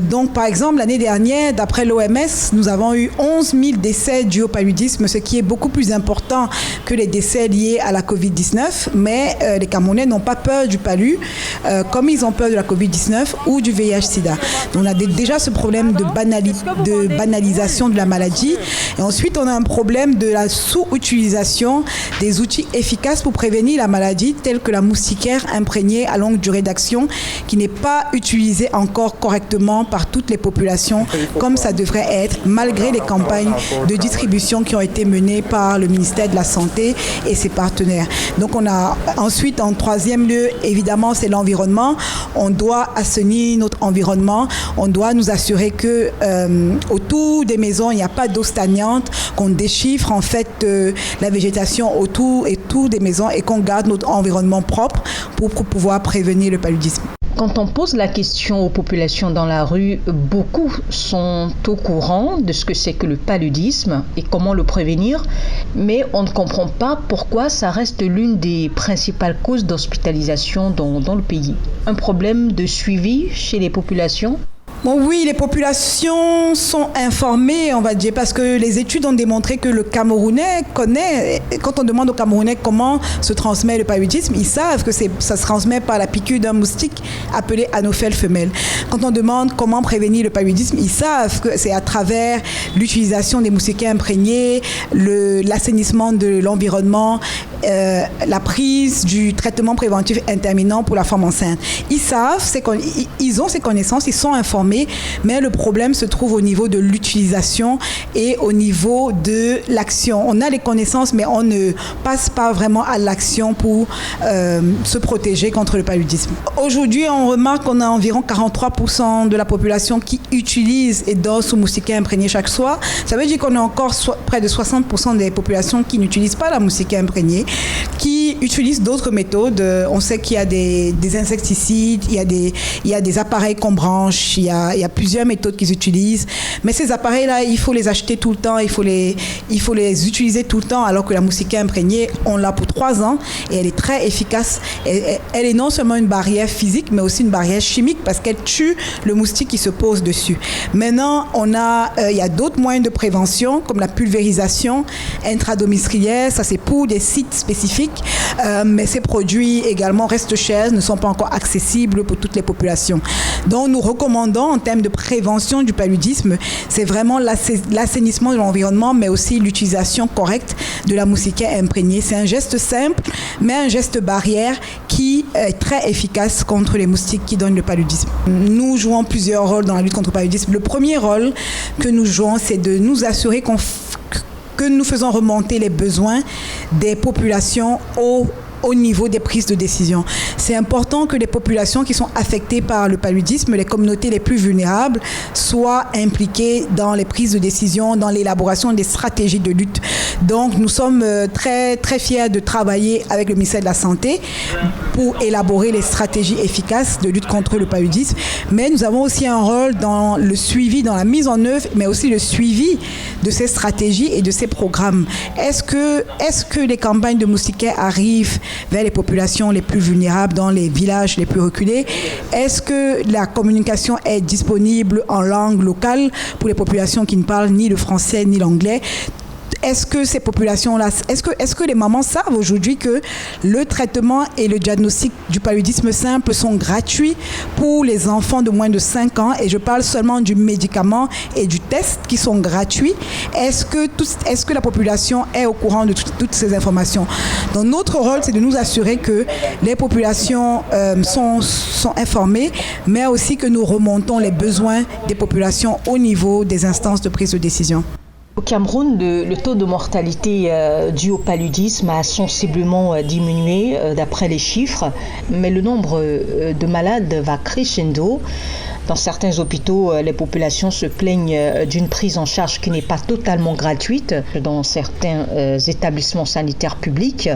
Donc, par exemple, l'année dernière, d'après l'OMS, nous avons eu 11 000 décès dus au paludisme, ce qui est beaucoup plus important que les décès liés à la Covid-19. Mais les Camerounais n'ont pas peur du palu, comme ils ont peur de la Covid-19 ou du VIH-Sida. Donc, on a déjà ce problème de banalisation de la maladie. Et ensuite, on a un problème de la sous-utilisation des outils efficaces pour prévenir la maladie, tels que la moustiquaire imprégnée à longue durée d'action, qui n'est pas utilisée encore correctement par toutes les populations, comme ça devrait être, malgré les campagnes de distribution qui ont été menées par le ministère de la Santé et ses partenaires. Donc on a ensuite, en troisième lieu, évidemment, c'est l'environnement. On doit assainir notre environnement. On doit nous assurer que autour des maisons, il n'y a pas d'eau stagnante, qu'on déchiffre en fait la végétation autour des maisons et qu'on garde notre environnement propre pour pouvoir prévenir le paludisme. Quand on pose la question aux populations dans la rue, beaucoup sont au courant de ce que c'est que le paludisme et comment le prévenir, mais on ne comprend pas pourquoi ça reste l'une des principales causes d'hospitalisation dans le pays. Un problème de suivi chez les populations ? Bon, oui, les populations sont informées, on va dire, parce que les études ont démontré que le Camerounais connaît, quand on demande aux Camerounais comment se transmet le paludisme, ils savent que ça se transmet par la piqûre d'un moustique appelé Anophèle femelle. Quand on demande comment prévenir le paludisme, ils savent que c'est à travers l'utilisation des moustiquaires imprégnés, l'assainissement de l'environnement, la prise du traitement préventif intermittent pour la femme enceinte. Ils savent, ils ont ces connaissances, ils sont informés, mais le problème se trouve au niveau de l'utilisation et au niveau de l'action. On a les connaissances, mais on ne passe pas vraiment à l'action pour se protéger contre le paludisme. Aujourd'hui, on remarque qu'on a environ 43% de la population qui utilise et dort sous moustiquaire imprégné chaque soir. Ça veut dire qu'on a encore près de 60% des populations qui n'utilisent pas la moustiquaire imprégnée. qui utilisent d'autres méthodes. On sait qu'il y a des insecticides, il y a des appareils qu'on branche, il y a plusieurs méthodes qu'ils utilisent. Mais ces appareils-là, il faut les acheter tout le temps, il faut les utiliser tout le temps, alors que la moustiquaire imprégnée, on l'a pour 3 ans et elle est très efficace. Elle est non seulement une barrière physique, mais aussi une barrière chimique parce qu'elle tue le moustique qui se pose dessus. Maintenant, il y a d'autres moyens de prévention, comme la pulvérisation intradomiciliaire. Ça, c'est pour des sites spécifiques, mais ces produits également restent chers, ne sont pas encore accessibles pour toutes les populations. Donc, nous recommandons en termes de prévention du paludisme, c'est vraiment l'assainissement de l'environnement, mais aussi l'utilisation correcte de la moustiquaire imprégnée. C'est un geste simple, mais un geste barrière qui est très efficace contre les moustiques qui donnent le paludisme. Nous jouons plusieurs rôles dans la lutte contre le paludisme. Le premier rôle que nous jouons, c'est de nous assurer que nous faisons remonter les besoins des populations au niveau des prises de décision. C'est important que les populations qui sont affectées par le paludisme, les communautés les plus vulnérables, soient impliquées dans les prises de décision, dans l'élaboration des stratégies de lutte. Donc, nous sommes très, très fiers de travailler avec le ministère de la Santé pour élaborer les stratégies efficaces de lutte contre le paludisme. Mais nous avons aussi un rôle dans le suivi, dans la mise en œuvre, mais aussi le suivi de ces stratégies et de ces programmes. Est-ce que les campagnes de moustiquaires arrivent vers les populations les plus vulnérables dans les villages les plus reculés? Est-ce que la communication est disponible en langue locale pour les populations qui ne parlent ni le français ni l'anglais? Est-ce que ces populations-là, est-ce que les mamans savent aujourd'hui que le traitement et le diagnostic du paludisme simple sont gratuits pour les enfants de moins de 5 ans? Et je parle seulement du médicament et du test qui sont gratuits. Est-ce que la population est au courant de toutes ces informations? Donc notre rôle, c'est de nous assurer que les populations sont informées, mais aussi que nous remontons les besoins des populations au niveau des instances de prise de décision. Au Cameroun, le taux de mortalité dû au paludisme a sensiblement diminué d'après les chiffres, mais le nombre de malades va crescendo. Dans certains hôpitaux, les populations se plaignent d'une prise en charge qui n'est pas totalement gratuite dans certains établissements sanitaires publics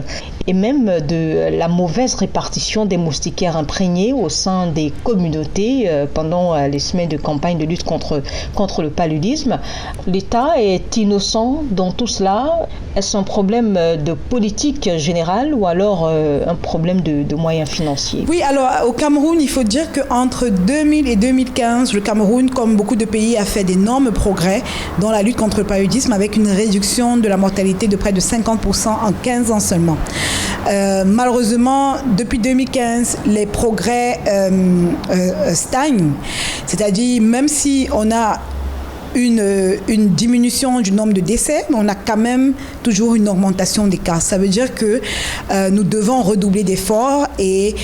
et même de la mauvaise répartition des moustiquaires imprégnés au sein des communautés pendant les semaines de campagne de lutte contre le paludisme. L'État est innocent dans tout cela. Est-ce un problème de politique générale ou alors un problème de moyens financiers? Oui, alors au Cameroun, il faut dire qu'entre 2000 et 2015, le Cameroun, comme beaucoup de pays, a fait d'énormes progrès dans la lutte contre le paludisme avec une réduction de la mortalité de près de 50% en 15 ans seulement. Malheureusement, depuis 2015, les progrès stagnent. C'est-à-dire, même si on a une diminution du nombre de décès, mais on a quand même toujours une augmentation des cas. Ça veut dire que nous devons redoubler d'efforts et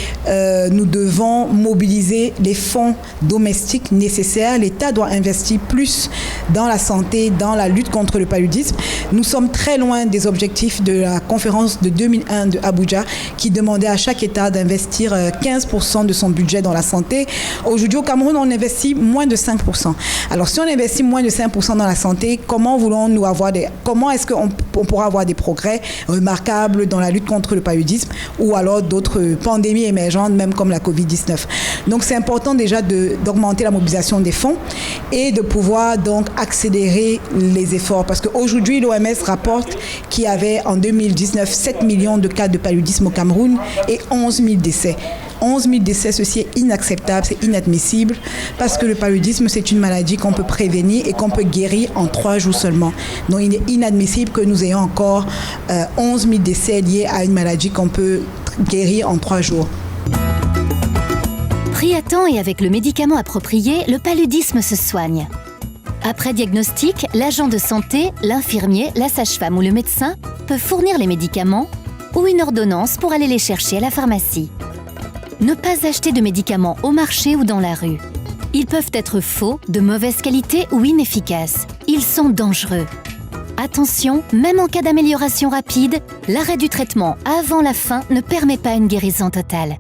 nous devons mobiliser les fonds domestiques nécessaires. L'État doit investir plus dans la santé, dans la lutte contre le paludisme. Nous sommes très loin des objectifs de la conférence de 2001 de Abuja qui demandait à chaque État d'investir 15% de son budget dans la santé. Aujourd'hui, au Cameroun, on investit moins de 5%. Alors, si on investit moins de 5% dans la santé, comment est-ce qu'on pourra avoir des progrès remarquables dans la lutte contre le paludisme ou alors d'autres pandémies émergentes, même comme la COVID-19? Donc, c'est important déjà d'augmenter la mobilisation des fonds et de pouvoir donc accélérer les efforts. Parce qu'aujourd'hui, l'OMS rapporte qu'il y avait en 2019 7 millions de cas de paludisme au Cameroun et 11 000 décès. 11 000 décès, ceci est inacceptable, c'est inadmissible, parce que le paludisme, c'est une maladie qu'on peut prévenir et qu'on peut guérir en 3 jours seulement. Donc, il est inadmissible que nous ayons encore 11 000 décès liés à une maladie qu'on peut guérir en 3 jours. Pris à temps et avec le médicament approprié, le paludisme se soigne. Après diagnostic, l'agent de santé, l'infirmier, la sage-femme ou le médecin peut fournir les médicaments ou une ordonnance pour aller les chercher à la pharmacie. Ne pas acheter de médicaments au marché ou dans la rue. Ils peuvent être faux, de mauvaise qualité ou inefficaces. Ils sont dangereux. Attention, même en cas d'amélioration rapide, l'arrêt du traitement avant la fin ne permet pas une guérison totale.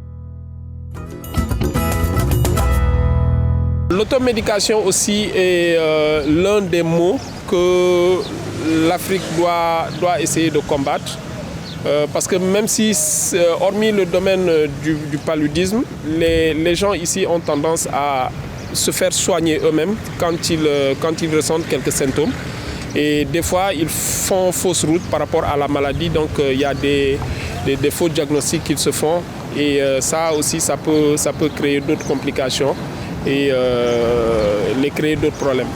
L'automédication aussi est l'un des maux que l'Afrique doit essayer de combattre. Parce que même si, hormis le domaine du paludisme, les gens ici ont tendance à se faire soigner eux-mêmes quand ils ressentent quelques symptômes. Et des fois, ils font fausse route par rapport à la maladie. Donc, il y a des faux diagnostics qu'ils se font. Et ça aussi, ça peut créer d'autres complications et les créer d'autres problèmes.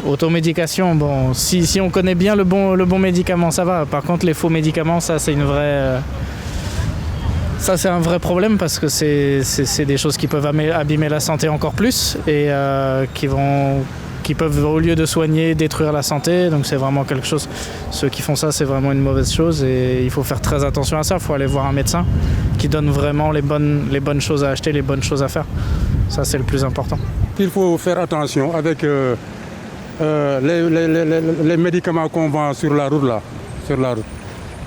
Automédication, bon, si on connaît bien le bon médicament, ça va. Par contre, les faux médicaments, ça c'est un vrai problème parce que c'est des choses qui peuvent abîmer la santé encore plus et qui peuvent, au lieu de soigner, détruire la santé. Donc c'est vraiment quelque chose, ceux qui font ça, c'est vraiment une mauvaise chose et il faut faire très attention à ça. Il faut aller voir un médecin qui donne vraiment les bonnes choses à acheter, les bonnes choses à faire. Ça, c'est le plus important. Il faut faire attention avec les médicaments qu'on vend sur la route là.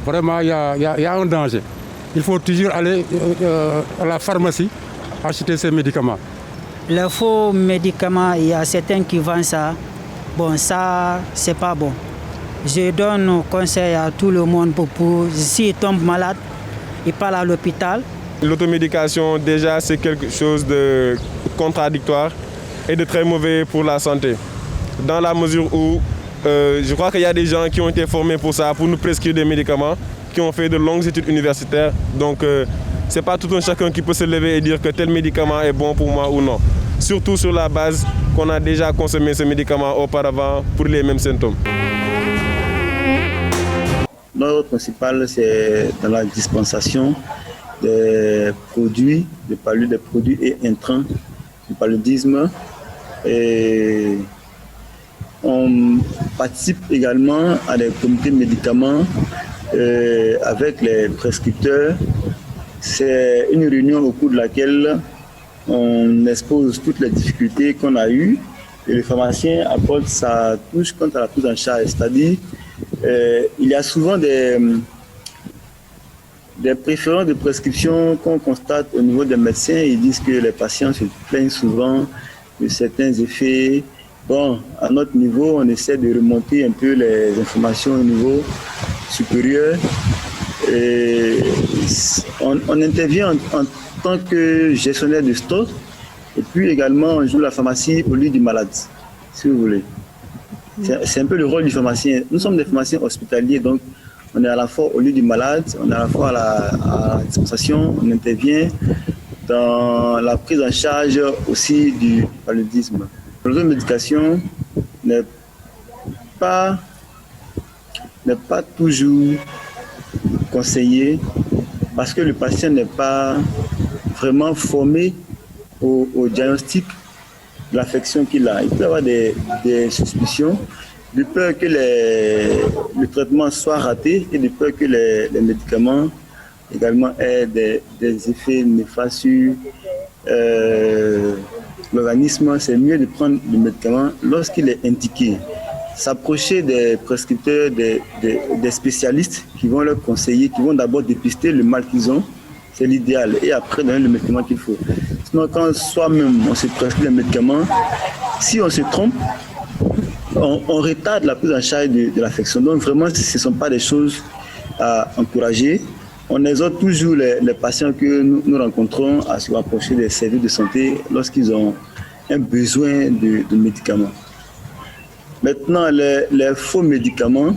Vraiment, il y a un danger. Il faut toujours aller à la pharmacie acheter ces médicaments. Les faux médicaments, il y a certains qui vendent ça. Bon, ça, c'est pas bon. Je donne conseil à tout le monde pour s'il tombe malade, il part à l'hôpital. L'automédication, déjà, c'est quelque chose de contradictoire et de très mauvais pour la santé. Dans la mesure où je crois qu'il y a des gens qui ont été formés pour ça, pour nous prescrire des médicaments, qui ont fait de longues études universitaires. Donc, ce n'est pas tout un chacun qui peut se lever et dire que tel médicament est bon pour moi ou non. Surtout sur la base qu'on a déjà consommé ce médicament auparavant pour les mêmes symptômes. L'ordre principal, c'est dans la dispensation des produits, des produits et intrants du paludisme. Et on participe également à des comités de médicaments avec les prescripteurs. C'est une réunion au cours de laquelle on expose toutes les difficultés qu'on a eues et le pharmacien apporte sa touche quant à la prise en charge. C'est-à-dire, il y a souvent des préférences de prescription qu'on constate au niveau des médecins. Ils disent que les patients se plaignent souvent de certains effets. Bon, à notre niveau, on essaie de remonter un peu les informations au niveau supérieur. Et on intervient en tant que gestionnaire de stock et puis également on joue la pharmacie au lit du malade, si vous voulez. C'est un peu le rôle du pharmacien. Nous sommes des pharmaciens hospitaliers, donc on est à la fois au lit du malade, on est à la fois à la dispensation, on intervient dans la prise en charge aussi du paludisme. L'automédication n'est pas toujours conseillé parce que le patient n'est pas vraiment formé au diagnostic de l'affection qu'il a. Il peut avoir des suspicions, de peur que le traitement soit raté et de peur que les médicaments également aient des effets néfastes sur l'organisme. C'est mieux de prendre le médicament lorsqu'il est indiqué. S'approcher des prescripteurs, des spécialistes qui vont leur conseiller, qui vont d'abord dépister le mal qu'ils ont, c'est l'idéal, et après donner le médicament qu'il faut. Sinon, quand soi-même on se prescrit les médicaments, si on se trompe, on retarde la prise en charge de l'affection. Donc vraiment, ce ne sont pas des choses à encourager. On exhorte toujours les patients que nous rencontrons à se rapprocher des services de santé lorsqu'ils ont un besoin de médicaments. Maintenant, les faux médicaments,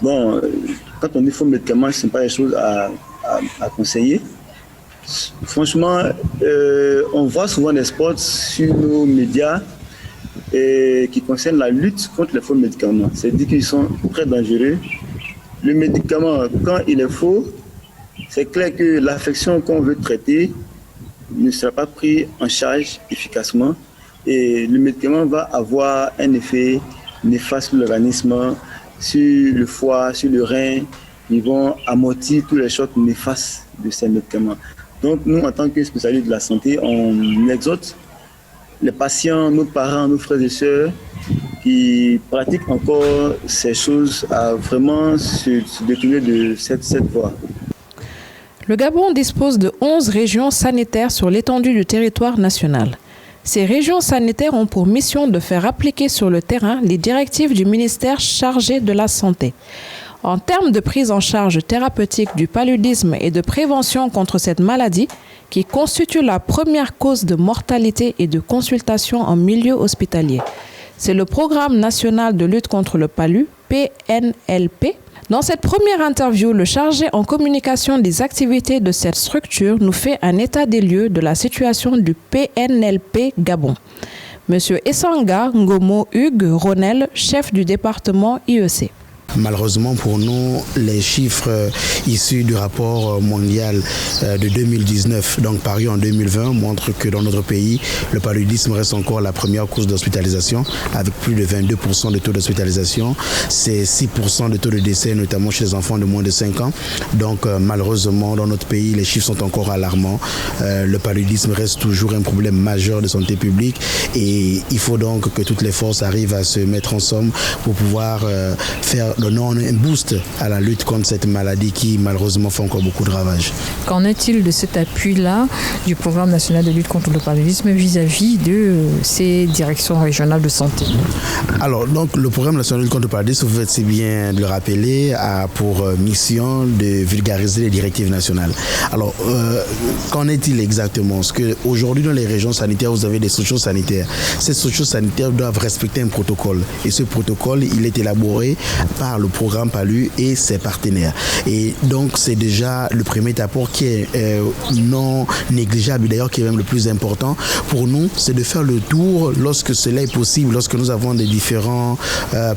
bon, quand on dit faux médicaments, ce ne sont pas des choses à conseiller. Franchement, on voit souvent des spots sur nos médias qui concernent la lutte contre les faux médicaments. C'est-à-dire qu'ils sont très dangereux. Le médicament, quand il est faux, c'est clair que l'affection qu'on veut traiter ne sera pas prise en charge efficacement et le médicament va avoir un effet néfaste sur l'organisme, sur le foie, sur le rein. Ils vont amortir tous les chocs néfastes de ces médicaments. Donc nous, en tant que spécialistes de la santé, on exhorte les patients, nos parents, nos frères et sœurs qui pratiquent encore ces choses à vraiment se détourner de cette voie. Le Gabon dispose de 11 régions sanitaires sur l'étendue du territoire national. Ces régions sanitaires ont pour mission de faire appliquer sur le terrain les directives du ministère chargé de la Santé. En termes de prise en charge thérapeutique du paludisme et de prévention contre cette maladie, qui constitue la première cause de mortalité et de consultation en milieu hospitalier. C'est le Programme national de lutte contre le palu, PNLP. Dans cette première interview, le chargé en communication des activités de cette structure nous fait un état des lieux de la situation du PNLP Gabon. Monsieur Essanga Ngomo Hugues Ronel, chef du département IEC. Malheureusement pour nous, les chiffres issus du rapport mondial de 2019, donc paru en 2020, montrent que dans notre pays, le paludisme reste encore la première cause d'hospitalisation, avec plus de 22% de taux d'hospitalisation. C'est 6% de taux de décès, notamment chez les enfants de moins de 5 ans. Donc malheureusement, dans notre pays, les chiffres sont encore alarmants. Le paludisme reste toujours un problème majeur de santé publique et il faut donc que toutes les forces arrivent à se mettre ensemble pour pouvoir donnant un boost à la lutte contre cette maladie qui malheureusement fait encore beaucoup de ravages. Qu'en est-il de cet appui-là du Programme national de lutte contre le paludisme vis-à-vis de ces directions régionales de santé? Alors, donc, le Programme national de lutte contre le paludisme, vous faites si bien de le rappeler, a pour mission de vulgariser les directives nationales. Alors, qu'en est-il exactement? Parce qu'aujourd'hui, dans les régions sanitaires, vous avez des structures sanitaires. Ces structures sanitaires doivent respecter un protocole. Et ce protocole, il est élaboré par le programme PALU et ses partenaires. Et donc, c'est déjà le premier apport qui est non négligeable, d'ailleurs qui est même le plus important pour nous, c'est de faire le tour lorsque cela est possible, lorsque nous avons des différents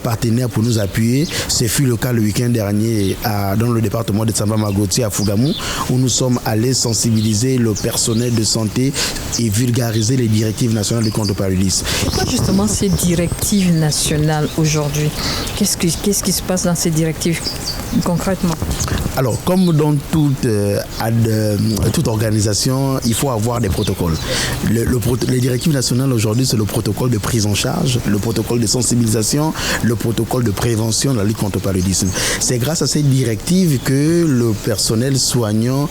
partenaires pour nous appuyer. Ce fut le cas le week-end dernier dans le département de Tsamba-Magoti à Fougamou, où nous sommes allés sensibiliser le personnel de santé et vulgariser les directives nationales de contre le paludisme. Pourquoi justement ces directives nationales aujourd'hui? Qu'est-ce qui se passe dans ces directives concrètement? Alors, comme dans toute organisation, il faut avoir des protocoles. Les directives nationales aujourd'hui, c'est le protocole de prise en charge, le protocole de sensibilisation, le protocole de prévention de la lutte contre le paludisme. C'est grâce à ces directives que le personnel soignant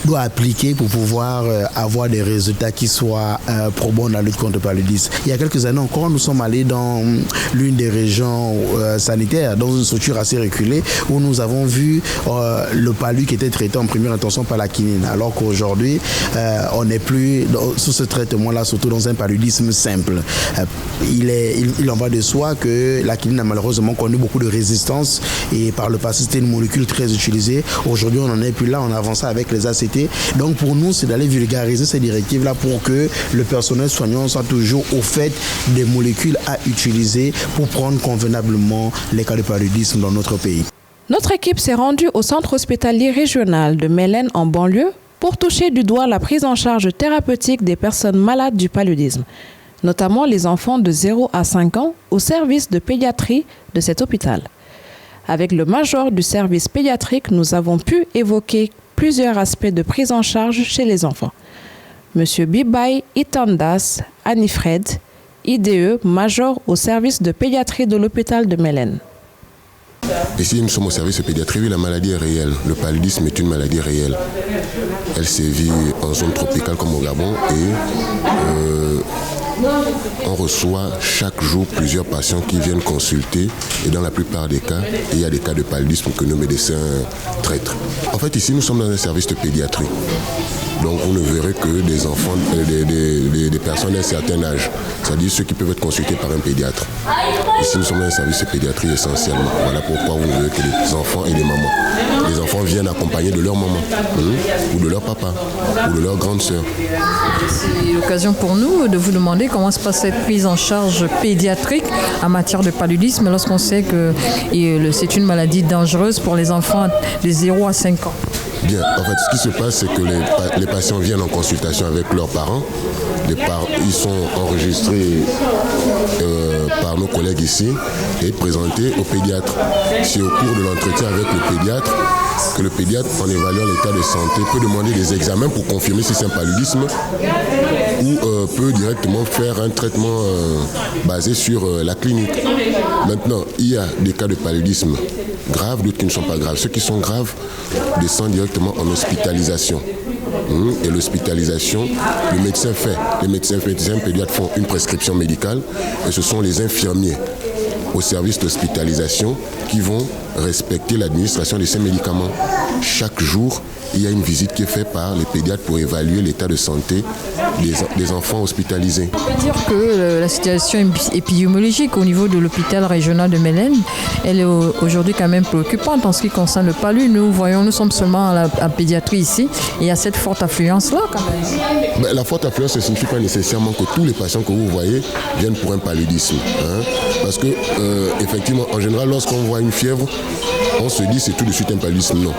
doit appliquer pour pouvoir avoir des résultats qui soient probants dans la lutte contre le paludisme. Il y a quelques années encore, nous sommes allés dans l'une des régions sanitaires, dans une structure assez reculée, où nous avons vu le palu qui était traité en première intention par la quinine, alors qu'aujourd'hui, on n'est plus sous ce traitement-là, surtout dans un paludisme simple. Il en va de soi que la quinine a malheureusement connu beaucoup de résistance et par le passé, c'était une molécule très utilisée. Aujourd'hui, on n'en est plus là, on avance avec les ACT. Donc pour nous, c'est d'aller vulgariser ces directives-là pour que le personnel soignant soit toujours au fait des molécules à utiliser pour prendre convenablement les cas de paludisme dans notre pays. Notre équipe s'est rendue au centre hospitalier régional de Mélène en banlieue pour toucher du doigt la prise en charge thérapeutique des personnes malades du paludisme, notamment les enfants de 0 à 5 ans au service de pédiatrie de cet hôpital. Avec le major du service pédiatrique, nous avons pu évoquer plusieurs aspects de prise en charge chez les enfants. Monsieur Bibai Itandas Anifred, IDE, major au service de pédiatrie de l'hôpital de Mélène. Ici, nous sommes au service de pédiatrie. La maladie est réelle. Le paludisme est une maladie réelle. Elle sévit en zone tropicale comme au Gabon et on reçoit chaque jour plusieurs patients qui viennent consulter et dans la plupart des cas, il y a des cas de paludisme que nos médecins traitent. En fait, ici, nous sommes dans un service de pédiatrie. Donc, vous ne verrez que des enfants, des personnes d'un certain âge, c'est-à-dire ceux qui peuvent être consultés par un pédiatre. Ici, nous sommes dans un service de pédiatrie essentiellement. Voilà pourquoi vous verrez que les enfants et les mamans. Les enfants viennent accompagnés de leur maman, ou de leur papa, ou de leur grande sœur. C'est l'occasion pour nous de vous demander comment se passe cette prise en charge pédiatrique en matière de paludisme lorsqu'on sait que c'est une maladie dangereuse pour les enfants de 0 à 5 ans. Bien, en fait, ce qui se passe, c'est que les patients viennent en consultation avec leurs parents. Ils sont enregistrés par nos collègues ici et présentés au pédiatre. C'est au cours de l'entretien avec le pédiatre que le pédiatre, en évaluant l'état de santé, peut demander des examens pour confirmer si c'est un paludisme ou peut directement faire un traitement basé sur la clinique. Maintenant, il y a des cas de paludisme graves, d'autres qui ne sont pas graves. Ceux qui sont graves descendent directement en hospitalisation. Et l'hospitalisation, le médecin fait. Les médecins pédiatres font une prescription médicale et ce sont les infirmiers aux services d'hospitalisation qui vont respecter l'administration de ces médicaments. Chaque jour, il y a une visite qui est faite par les pédiatres pour évaluer l'état de santé des enfants hospitalisés. On peut dire que la situation épidémiologique au niveau de l'hôpital régional de Mélène, elle est aujourd'hui quand même préoccupante en ce qui concerne le palu. Nous sommes seulement à pédiatrie ici, et il y a cette forte affluence-là quand même. La forte affluence ne signifie pas nécessairement que tous les patients que vous voyez viennent pour un paludisme. Parce que, effectivement, en général, lorsqu'on voit une fièvre, on se dit c'est tout de suite un paludisme. Non.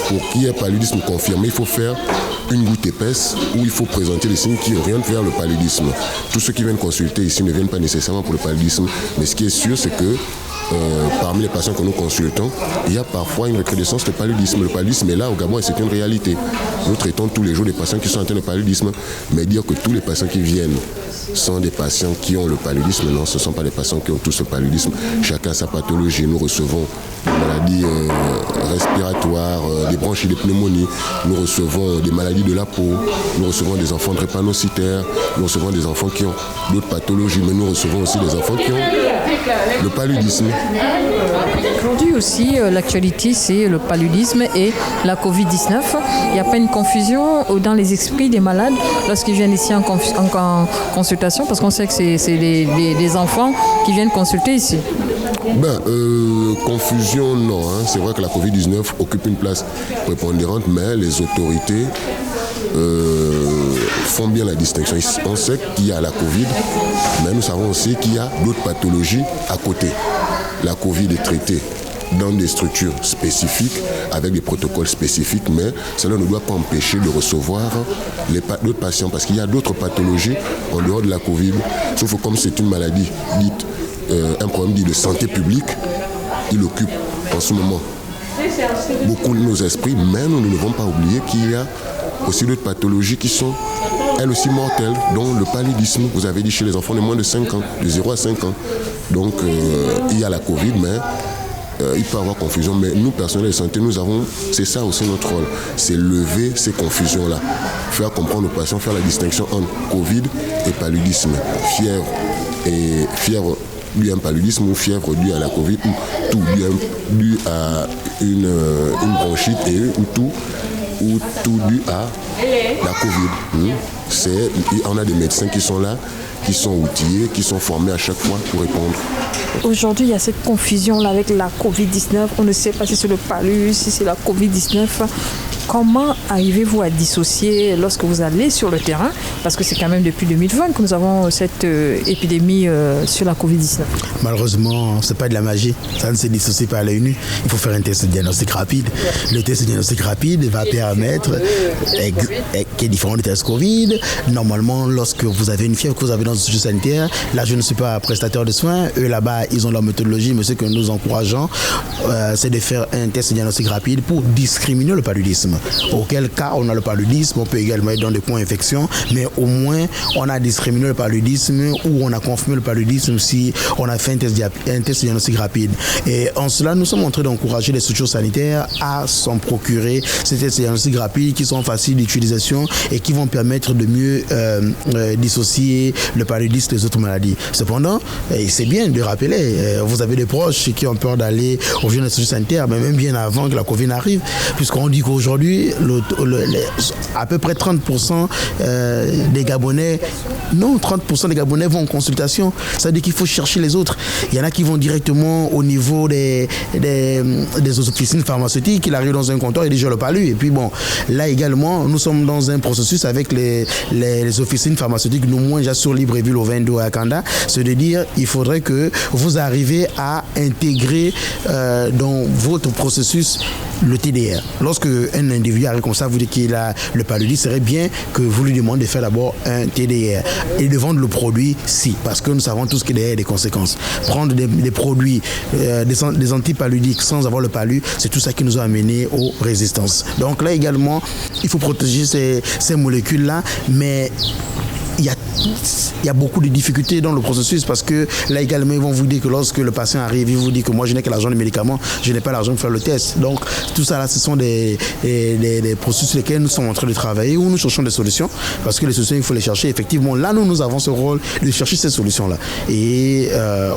Pour qu'il y ait un paludisme confirmé, il faut faire une goutte épaisse où il faut présenter les signes qui orientent vers le paludisme. Tous ceux qui viennent consulter ici ne viennent pas nécessairement pour le paludisme, mais ce qui est sûr, c'est que parmi les patients que nous consultons, il y a parfois une recrudescence de paludisme. Le paludisme est là au Gabon et c'est une réalité. Nous traitons tous les jours des patients qui sont atteints de paludisme, mais dire que tous les patients qui viennent sont des patients qui ont le paludisme, non, ce ne sont pas des patients qui ont tous le paludisme. Chacun a sa pathologie. Nous recevons des maladies respiratoires, des bronchites, des pneumonies. Nous recevons des maladies de la peau. Nous recevons des enfants drépanocytaires. Nous recevons des enfants qui ont d'autres pathologies, mais nous recevons aussi des enfants qui ont le paludisme. Aujourd'hui aussi, l'actualité, c'est le paludisme et la Covid-19. Il n'y a pas une confusion dans les esprits des malades lorsqu'ils viennent ici en consultation, parce qu'on sait que c'est des enfants qui viennent consulter ici. Confusion, non. C'est vrai que la Covid-19 occupe une place prépondérante, mais les autorités font bien la distinction. On sait qu'il y a la Covid, mais nous savons aussi qu'il y a d'autres pathologies à côté. La Covid est traitée dans des structures spécifiques, avec des protocoles spécifiques, mais cela ne doit pas empêcher de recevoir d'autres patients, parce qu'il y a d'autres pathologies en dehors de la Covid. Sauf que comme c'est une maladie dite, un problème dit de santé publique, il occupe en ce moment beaucoup de nos esprits, mais nous ne devons pas oublier qu'il y a aussi d'autres pathologies qui sont elles aussi mortelles, dont le paludisme, vous avez dit chez les enfants de moins de 5 ans, de 0 à 5 ans. Donc il y a la Covid, mais il peut y avoir confusion, mais nous, personnels de santé, c'est ça aussi notre rôle, c'est lever ces confusions-là, faire comprendre aux patients, faire la distinction entre Covid et paludisme, fièvre due à un paludisme ou fièvre due à la Covid, ou tout dû à une bronchite ou tout dû à la Covid. On a des médecins qui sont là, qui sont outillés, qui sont formés à chaque fois pour répondre. Aujourd'hui, il y a cette confusion-là avec la Covid-19. On ne sait pas si c'est le palud, si c'est la Covid-19. Comment arrivez-vous à dissocier lorsque vous allez sur le terrain? Parce que c'est quand même depuis 2020 que nous avons cette épidémie sur la Covid-19. Malheureusement, ce n'est pas de la magie. Ça ne se dissocie pas à l'œil nu. Il faut faire un test de diagnostic rapide. Le test de diagnostic rapide va permettre, qui est différent du test Covid. Normalement, lorsque vous avez une fièvre que vous avez dans une structure sanitaire, là je ne suis pas prestataire de soins, eux là-bas ils ont leur méthodologie, mais ce que nous encourageons, c'est de faire un test de diagnostic rapide pour discriminer le paludisme. Auquel cas on a le paludisme, on peut également être dans des points d'infection, mais au moins on a discriminé le paludisme ou on a confirmé le paludisme si on a fait un test de diagnostic rapide. Et en cela, nous sommes en train d'encourager les structures sanitaires à s'en procurer ces tests de diagnostic rapides qui sont faciles d'utilisation et qui vont permettre de mieux dissocier le paludisme des autres maladies. Cependant, c'est bien de rappeler, vous avez des proches qui ont peur d'aller aux jeunes structures sanitaires, mais même bien avant que la Covid n'arrive, puisqu'on dit qu'aujourd'hui, à peu près 30% des Gabonais, non, 30% des Gabonais vont en consultation. Ça veut dire qu'il faut chercher les autres. Il y en a qui vont directement au niveau des officines pharmaceutiques, ils arrivent dans un comptoir et disent je le palud. Et puis bon, là également, nous sommes dans un processus avec les officines pharmaceutiques, nous moins déjà sur Libreville, au Vendo, à Kanda, c'est de dire il faudrait que vous arriviez à intégrer dans votre processus le TDR. Lorsque un individu arrive comme ça, vous dites qu'il a le paludisme, ce serait bien que vous lui demandez de faire d'abord un TDR et de vendre le produit parce que nous savons tous qu'il y a des conséquences. Prendre des produits, des antipaludiques sans avoir le palu, c'est tout ça qui nous a amené aux résistances. Donc là également, il faut protéger ces molécules-là, mais il y a il y a beaucoup de difficultés dans le processus parce que là également ils vont vous dire que lorsque le patient arrive, il vous dit que moi je n'ai que l'argent du médicament, je n'ai pas l'argent pour faire le test. Donc tout ça là, ce sont des processus sur lesquels nous sommes en train de travailler, où nous cherchons des solutions, parce que les solutions il faut les chercher. Effectivement, là nous avons ce rôle de chercher ces solutions là. Et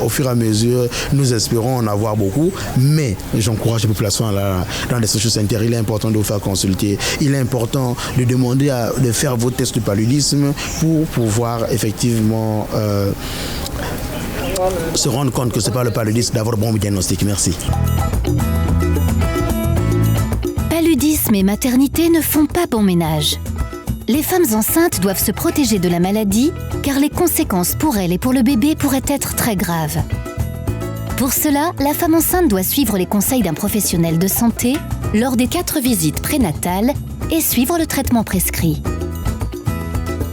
au fur et à mesure, nous espérons en avoir beaucoup, mais j'encourage les populations là, dans les structures sanitaires, il est important de vous faire consulter, il est important de demander de faire vos tests de paludisme pour pouvoir effectivement se rendre compte que ce n'est pas le paludisme, d'avoir bon diagnostic. Merci. Paludisme et maternité ne font pas bon ménage. Les femmes enceintes doivent se protéger de la maladie car les conséquences pour elles et pour le bébé pourraient être très graves. Pour cela, la femme enceinte doit suivre les conseils d'un professionnel de santé lors des 4 visites prénatales et suivre le traitement prescrit.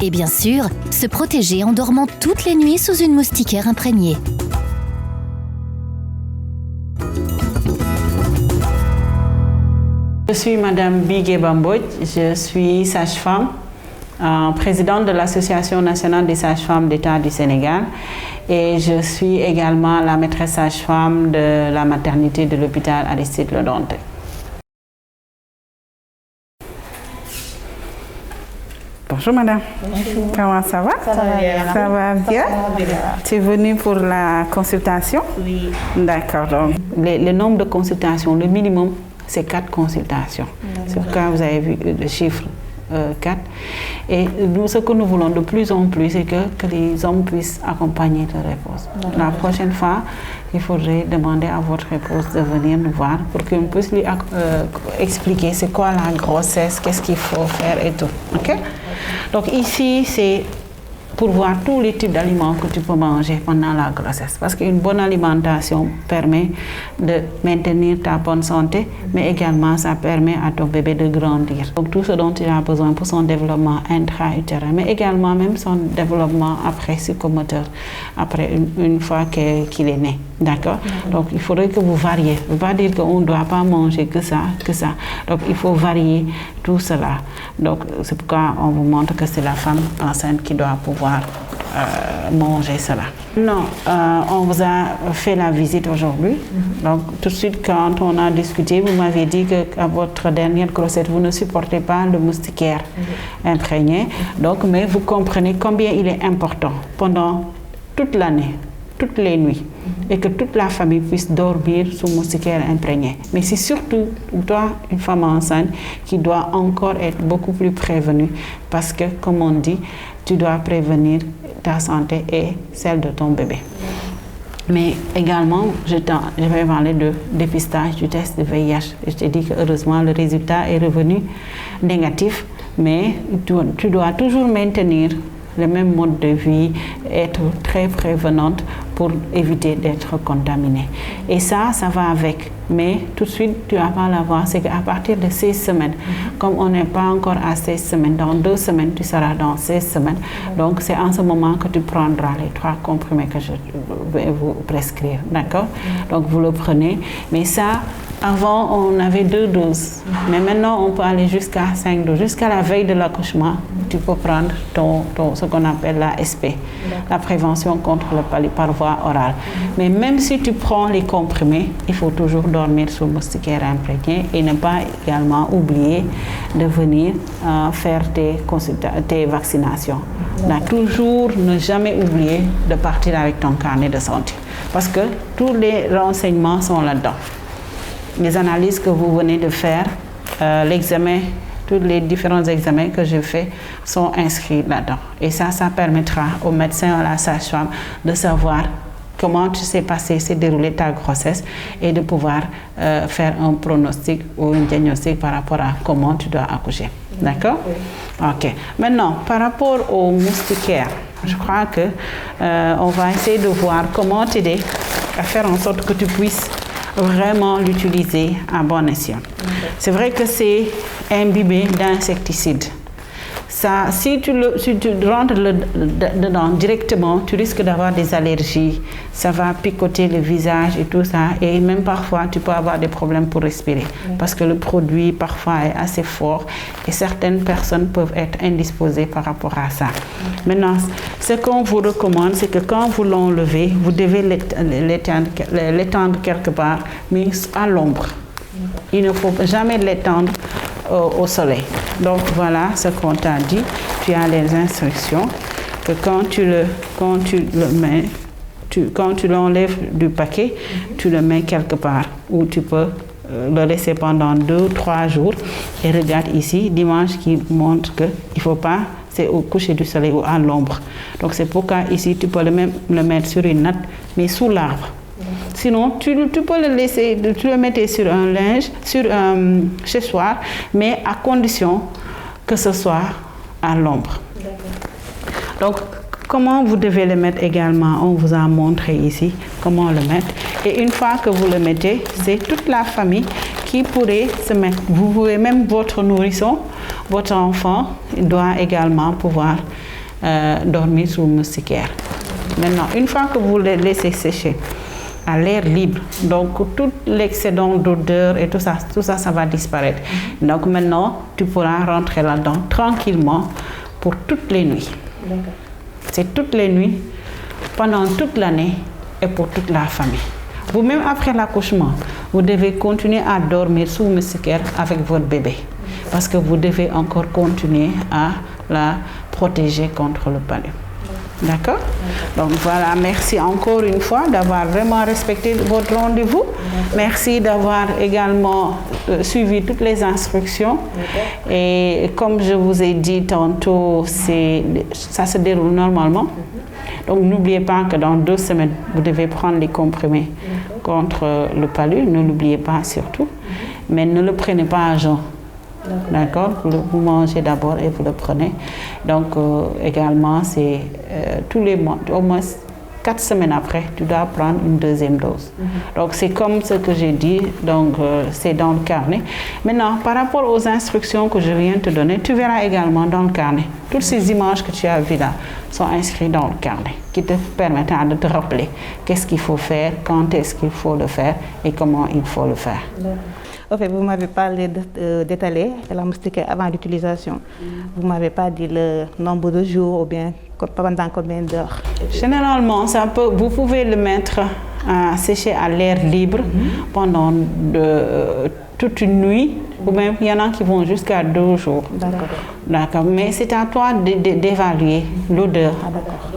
Et bien sûr, se protéger en dormant toutes les nuits sous une moustiquaire imprégnée. Je suis Madame Bigué Bamboj, je suis sage-femme, présidente de l'Association nationale des sages-femmes d'État du Sénégal et je suis également la maîtresse sage-femme de la maternité de l'hôpital Aristide Le Dantec. Bonjour madame. Bonjour. Comment ça va? Ça va bien. Ça va bien? Tu es venue pour la consultation? Oui. D'accord. Donc, le nombre de consultations, le minimum, c'est 4 consultations. C'est pourquoi vous avez vu le chiffre 4. Et nous, ce que nous voulons de plus en plus, c'est que les hommes puissent accompagner leur épouse. La prochaine fois, il faudrait demander à votre épouse de venir nous voir pour qu'on puisse lui expliquer c'est quoi la grossesse, qu'est-ce qu'il faut faire et tout. Okay? Donc ici, c'est pour voir tous les types d'aliments que tu peux manger pendant la grossesse. Parce qu'une bonne alimentation permet de maintenir ta bonne santé, mais également ça permet à ton bébé de grandir. Donc tout ce dont il a besoin pour son développement intra-utérin, mais également même son développement après psychomoteur, après une fois qu'il est né. D'accord? Donc il faudrait que vous variez. Il ne faut pas dire qu'on ne doit pas manger que ça. Donc il faut varier tout cela. Donc c'est pourquoi on vous montre que c'est la femme enceinte qui doit pouvoir manger cela. Non, on vous a fait la visite aujourd'hui. Donc tout de suite quand on a discuté, vous m'avez dit qu'à votre dernière grossesse, vous ne supportez pas le moustiquaire imprégné. Donc, mais vous comprenez combien il est important pendant toute l'année, toutes les nuits, et que toute la famille puisse dormir sous moustiquaire imprégné. Mais c'est surtout toi, une femme enceinte, qui doit encore être beaucoup plus prévenue parce que, comme on dit, tu dois prévenir ta santé et celle de ton bébé. Mais également, je vais parler de dépistage du test de VIH. Je t'ai dit que heureusement, le résultat est revenu négatif, mais tu dois toujours maintenir le même mode de vie, être très prévenante pour éviter d'être contaminée. Et ça va avec. Mais tout de suite, tu vas pas l'avoir. C'est qu'à partir de 16 semaines, comme on n'est pas encore à 16 semaines, dans 2 semaines, tu seras dans 16 semaines. Donc, c'est en ce moment que tu prendras les 3 comprimés que je vais vous prescrire. D'accord? Donc, vous le prenez. Mais ça, avant, on avait 2 doses. Mais maintenant, on peut aller jusqu'à 5 doses. Jusqu'à la veille de l'accouchement, tu peux prendre ce qu'on appelle la SP, la prévention contre le palu par voie orale. Mais même si tu prends les comprimés, il faut toujours dormir sous moustiquaire imprégné et ne pas également oublier de venir faire tes vaccinations. Donc, toujours ne jamais oublier de partir avec ton carnet de santé parce que tous les renseignements sont là-dedans. Les analyses que vous venez de faire, l'examen, tous les différents examens que je fais sont inscrits là-dedans. Et ça permettra au médecin, à la sage-femme de savoir comment s'est déroulée ta grossesse et de pouvoir faire un pronostic ou un diagnostic par rapport à comment tu dois accoucher. D'accord? Ok. Maintenant, par rapport au moustiquaire, je crois que on va essayer de voir comment t'aider à faire en sorte que tu puisses vraiment l'utiliser à bon escient. C'est vrai que c'est imbibé d'insecticides. Ça, si tu rentres dedans directement, tu risques d'avoir des allergies. Ça va picoter le visage et tout ça. Et même parfois, tu peux avoir des problèmes pour respirer. Parce que le produit, parfois, est assez fort. Et certaines personnes peuvent être indisposées par rapport à ça. Maintenant, ce qu'on vous recommande, c'est que quand vous l'enlevez, vous devez l'étendre quelque part, mais à l'ombre. Il ne faut jamais l'étendre au soleil. Donc voilà ce qu'on t'a dit. Tu as les instructions que quand tu l'enlèves du paquet, tu le mets quelque part où tu peux le laisser pendant 2 ou 3 jours. Et regarde ici, l'image qui montre qu'il ne faut pas, c'est au coucher du soleil ou à l'ombre. Donc c'est pourquoi ici tu peux le mettre sur une natte, mais sous l'arbre. Sinon, tu peux le laisser, tu le mettre sur un linge, sur un séchoir, mais à condition que ce soit à l'ombre. Donc, comment vous devez le mettre également, on vous a montré ici comment le mettre. Et une fois que vous le mettez, c'est toute la famille qui pourrait se mettre. Vous pouvez même votre nourrisson, votre enfant, il doit également pouvoir dormir sous le moustiquaire. Maintenant, une fois que vous le laissez sécher, à l'air libre. Donc, tout l'excédent d'odeur et tout ça, ça va disparaître. Donc, maintenant, tu pourras rentrer là-dedans tranquillement pour toutes les nuits. C'est toutes les nuits, pendant toute l'année et pour toute la famille. Vous-même, après l'accouchement, vous devez continuer à dormir sous moustiquaire avec votre bébé. Parce que vous devez encore continuer à la protéger contre le palu. D'accord? Donc voilà, merci encore une fois d'avoir vraiment respecté votre rendez-vous. Merci d'avoir également suivi toutes les instructions. Et comme je vous ai dit tantôt, ça se déroule normalement. Donc n'oubliez pas que dans 2 semaines, vous devez prendre les comprimés contre le palu. Ne l'oubliez pas surtout. Mais ne le prenez pas à jeun. D'accord? Vous mangez d'abord et vous le prenez. Donc également, c'est tous les mois, au moins 4 semaines après, tu dois prendre une 2e dose. Donc c'est comme ce que j'ai dit, donc c'est dans le carnet. Maintenant, par rapport aux instructions que je viens de te donner, tu verras également dans le carnet. Toutes ces images que tu as vues là sont inscrites dans le carnet, qui te permettra de te rappeler qu'est-ce qu'il faut faire, quand est-ce qu'il faut le faire et comment il faut le faire. En fait, vous m'avez parlé d'étaler la moustiquaire avant l'utilisation. Vous ne m'avez pas dit le nombre de jours ou bien pendant combien d'heures. Généralement, vous pouvez le mettre à sécher à l'air libre pendant toute une nuit, ou même il y en a qui vont jusqu'à 2 jours. D'accord. Mais c'est à toi d'évaluer l'odeur.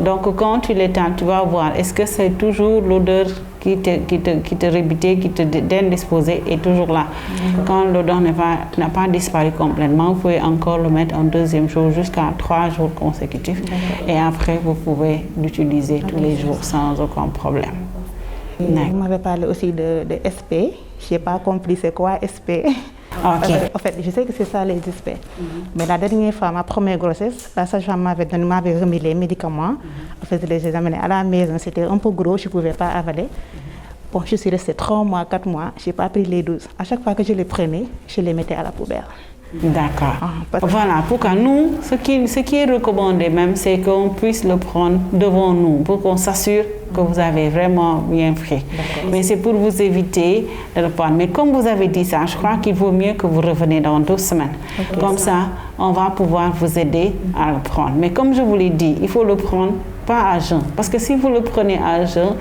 Donc quand tu l'étales, tu vas voir, est-ce que c'est toujours l'odeur qui te rébutait, qui te indisposait est toujours là. Quand l'odeur n'a pas disparu complètement, vous pouvez encore le mettre un 2e jour jusqu'à 3 jours consécutifs. Et après, vous pouvez l'utiliser tous les jours sans aucun problème. Vous m'avez parlé aussi de SP. Je n'ai pas compris c'est quoi SP. En fait, je sais que c'est ça les SP. Mais la dernière fois, ma première grossesse, la sage-femme m'avait remis les médicaments. En fait, je les ai amenés à la maison. C'était un peu gros, je ne pouvais pas avaler. Bon, je suis restée 3 mois, 4 mois. Je n'ai pas pris les 12. À chaque fois que je les prenais, je les mettais à la poubelle. D'accord. Voilà, pourquoi nous, ce qui est recommandé même, c'est qu'on puisse le prendre devant nous pour qu'on s'assure que vous avez vraiment bien pris. Mais c'est pour vous éviter de le prendre. Mais comme vous avez dit ça, je crois qu'il vaut mieux que vous reveniez dans 2 semaines. Comme ça, on va pouvoir vous aider à le prendre. Mais comme je vous l'ai dit, il faut le prendre pas à jeun. Parce que si vous le prenez à jeun,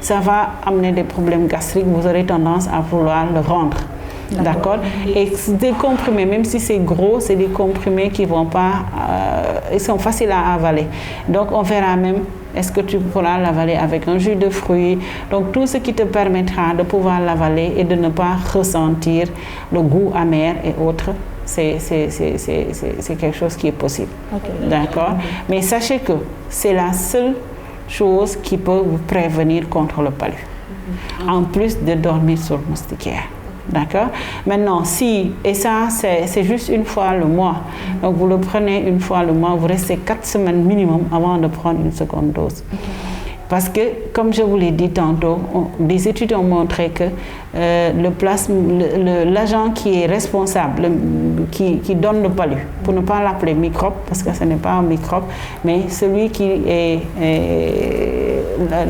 ça va amener des problèmes gastriques. Vous aurez tendance à vouloir le rendre. D'accord. Et des comprimés, même si c'est gros, c'est des comprimés qui vont pas, ils sont faciles à avaler. Donc on verra même, est-ce que tu pourras l'avaler avec un jus de fruits. Donc tout ce qui te permettra de pouvoir l'avaler et de ne pas ressentir le goût amer et autres, c'est quelque chose qui est possible. D'accord. Mais sachez que c'est la seule chose qui peut vous prévenir contre le palu. En plus de dormir sur le moustiquaire. D'accord. Maintenant, et ça, c'est juste une fois le mois. Donc, vous le prenez une fois le mois, vous restez 4 semaines minimum avant de prendre une seconde dose. Parce que, comme je vous l'ai dit tantôt, des études ont montré que l'agent qui est responsable, qui donne le palu, pour ne pas l'appeler microbe, parce que ce n'est pas un microbe, mais celui qui est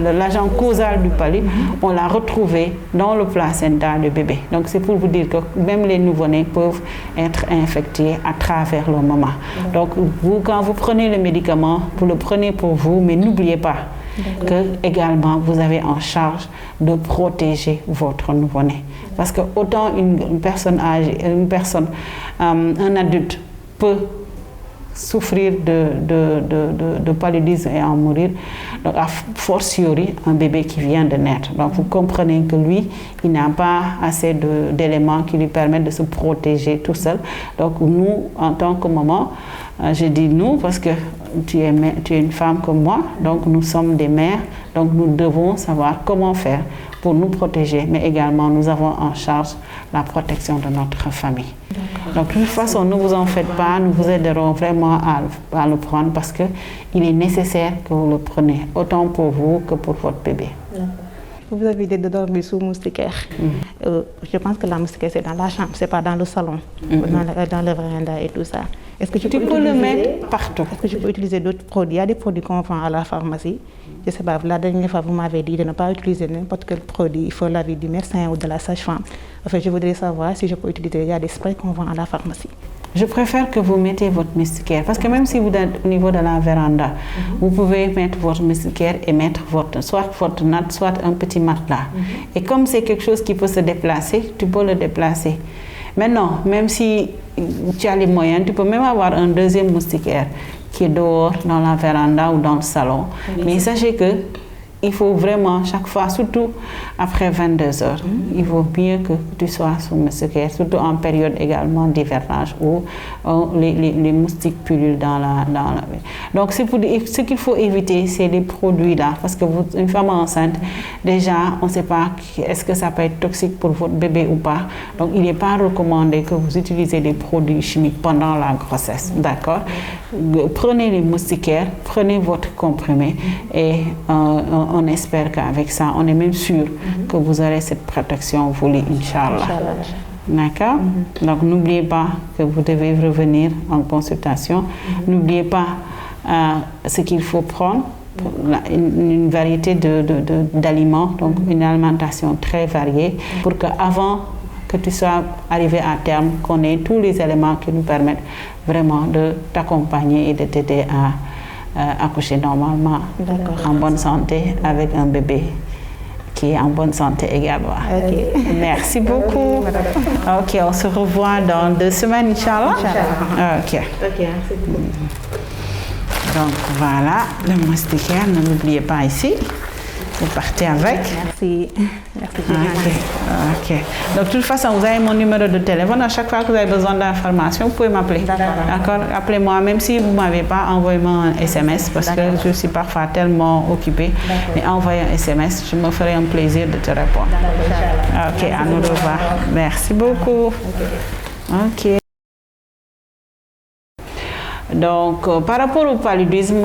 l'agent causal du palu, on l'a retrouvé dans le placenta du bébé. Donc c'est pour vous dire que même les nouveau-nés peuvent être infectés à travers leur maman. Donc vous, quand vous prenez le médicament, vous le prenez pour vous, mais n'oubliez pas que également vous avez en charge de protéger votre nouveau-né. Parce que autant une personne âgée, un adulte peut souffrir de paludisme et en mourir, donc a fortiori un bébé qui vient de naître. Donc vous comprenez que lui, il n'a pas assez d'éléments qui lui permettent de se protéger tout seul. Donc nous, en tant que maman, je dis nous parce que tu es une femme comme moi, donc nous sommes des mères, donc nous devons savoir comment faire pour nous protéger, mais également nous avons en charge la protection de notre famille. Donc de toute façon, ne vous en faites pas, nous vous aiderons vraiment à le prendre parce qu'il est nécessaire que vous le preniez, autant pour vous que pour votre bébé. Vous avez dit de dormir sous moustiquaire. Je pense que la moustiquaire c'est dans la chambre, c'est pas dans le salon, dans le véranda et tout ça. Est-ce que tu peux le mettre partout? Est-ce que je peux utiliser d'autres produits? Il y a des produits qu'on vend à la pharmacie. Je ne sais pas, la dernière fois vous m'avez dit de ne pas utiliser n'importe quel produit, il faut l'avis du médecin ou de la sage-femme. En fait, je voudrais savoir si je peux utiliser, il y a des sprays qu'on vend à la pharmacie. Je préfère que vous mettez votre moustiquaire parce que même si vous êtes au niveau de la véranda, vous pouvez mettre votre moustiquaire et mettre soit votre natte, soit un petit matelas. Et comme c'est quelque chose qui peut se déplacer, tu peux le déplacer. Maintenant, même si tu as les moyens, tu peux même avoir un deuxième moustiquaire qui est dehors, dans la véranda ou dans le salon. Mais sachez que il faut vraiment, chaque fois, surtout après 22 heures, il vaut mieux que tu sois sous moustiquaire, surtout en période également d'hivernage où les moustiques pullulent dans la vie. Donc, ce qu'il faut éviter, c'est les produits-là, parce que une femme enceinte, déjà, on ne sait pas est-ce que ça peut être toxique pour votre bébé ou pas. Donc, il n'est pas recommandé que vous utilisez des produits chimiques pendant la grossesse, d'accord? Prenez les moustiquaires, prenez votre comprimé et on espère qu'avec ça, on est même sûr que vous aurez cette protection voulue, Inch'Allah. D'accord? Donc, n'oubliez pas que vous devez revenir en consultation. N'oubliez pas ce qu'il faut prendre, une variété d'aliments, donc une alimentation très variée, pour qu'avant que tu sois arrivé à terme, qu'on ait tous les éléments qui nous permettent vraiment de t'accompagner et de t'aider à accoucher normalement, en bonne santé, avec un bébé qui est en bonne santé également. Merci beaucoup. Ok, on se revoit dans 2 semaines, Inch'Allah. Ok. Donc voilà, le moustiquaire, ne l'oubliez pas ici. Vous partez avec. Merci. Ok. Donc, de toute façon, vous avez mon numéro de téléphone. À chaque fois que vous avez besoin d'informations, vous pouvez m'appeler. D'accord? Appelez-moi, même si vous ne m'avez pas, envoyez-moi un SMS parce que je suis parfois tellement occupée. Mais envoyez un SMS, je me ferai un plaisir de te répondre. Ok, à nous revoir. Merci beaucoup. Ok. Donc, par rapport au paludisme,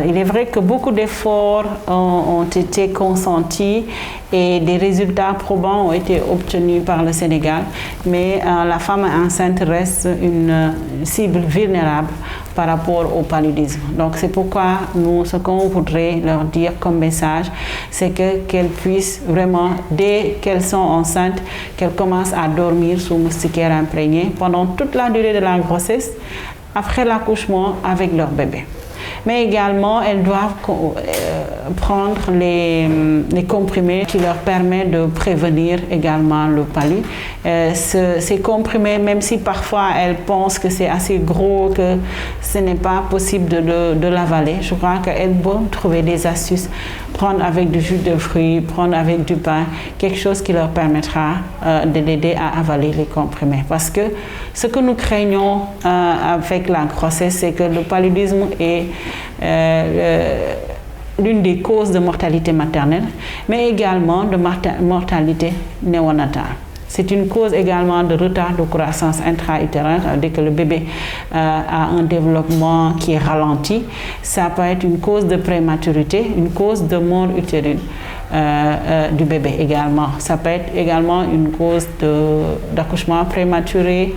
il est vrai que beaucoup d'efforts ont été consentis et des résultats probants ont été obtenus par le Sénégal, mais la femme enceinte reste une cible vulnérable par rapport au paludisme. Donc, c'est pourquoi nous, ce qu'on voudrait leur dire comme message, c'est qu'elles puissent vraiment, dès qu'elles sont enceintes, qu'elles commencent à dormir sous moustiquaire imprégné pendant toute la durée de la grossesse, après l'accouchement avec leur bébé. Mais également, elles doivent prendre les comprimés qui leur permettent de prévenir également le palu. Ces comprimés, même si parfois elles pensent que c'est assez gros, que ce n'est pas possible de l'avaler, je crois qu'elles vont trouver des astuces. Prendre avec du jus de fruits, prendre avec du pain, quelque chose qui leur permettra de l'aider à avaler les comprimés. Parce que ce que nous craignons avec la grossesse, c'est que le paludisme est l'une des causes de mortalité maternelle, mais également de mortalité néonatale. C'est une cause également de retard de croissance intra-utérin, dès que le bébé a un développement qui est ralenti. Ça peut être une cause de prématurité, une cause de mort utérine du bébé également. Ça peut être également une cause d'accouchement prématuré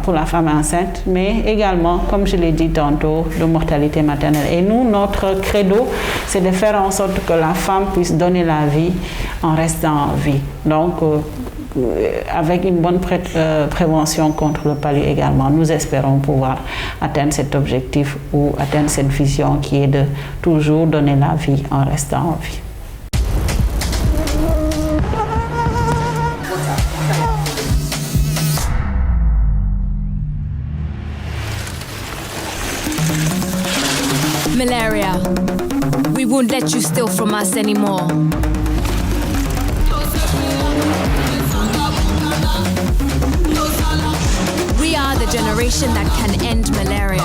pour la femme enceinte, mais également, comme je l'ai dit tantôt, de mortalité maternelle. Et nous, notre credo, c'est de faire en sorte que la femme puisse donner la vie en restant en vie. Donc, avec une bonne prévention contre le palu également, nous espérons pouvoir atteindre cet objectif ou atteindre cette vision qui est de toujours donner la vie en restant en vie. Malaria, we won't let you steal from us anymore. We are the generation that can end malaria.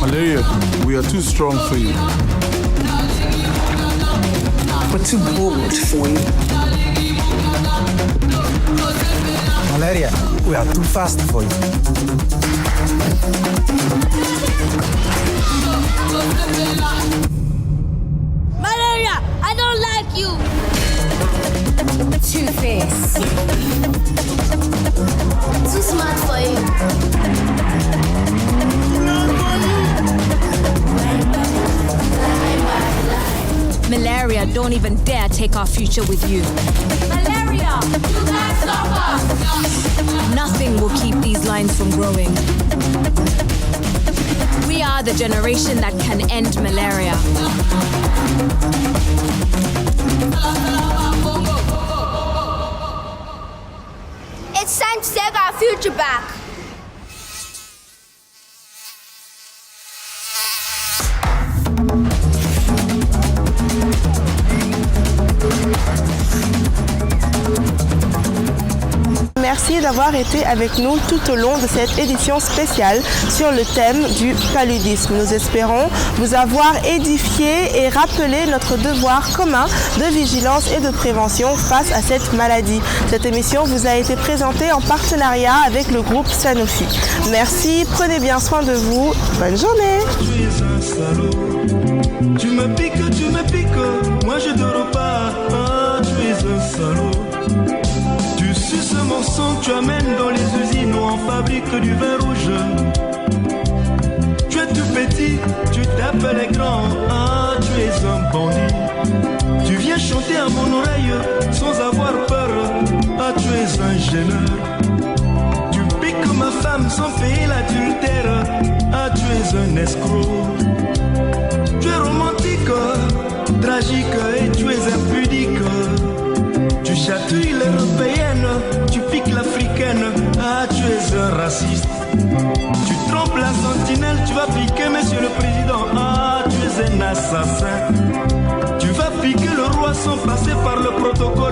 Malaria, we are too strong for you. We're too bold for you. Malaria, we are too fast for you. Malaria, I don't like you. Two-Face. Too smart for you. Malaria, don't even dare take our future with you. Malaria, you can't stop us. Nothing will keep these lines from growing. We are the generation that can end malaria. It's time to take our future back. Merci d'avoir été avec nous tout au long de cette édition spéciale sur le thème du paludisme. Nous espérons vous avoir édifié et rappelé notre devoir commun de vigilance et de prévention face à cette maladie. Cette émission vous a été présentée en partenariat avec le groupe Sanofi. Merci, prenez bien soin de vous. Bonne journée. Tu me piques, moi je dors pas. Tu es un salaud. Tu suces mon sang, tu amènes dans les usines où on fabrique du vin rouge. Tu es tout petit, tu tapes les grands. Tu es un bandit. Tu viens chanter à mon oreille sans avoir peur. Tu es un gêneur. Tu piques ma femme sans payer l'adultère. Tu es un escroc. Tu es romantique, tragique et tu es impudique. Tu chatouilles l'européenne, tu piques l'africaine. Tu es un raciste. Tu trompes la sentinelle, tu vas piquer monsieur le président. Tu es un assassin. Tu vas piquer le roi sans passer par le protocole.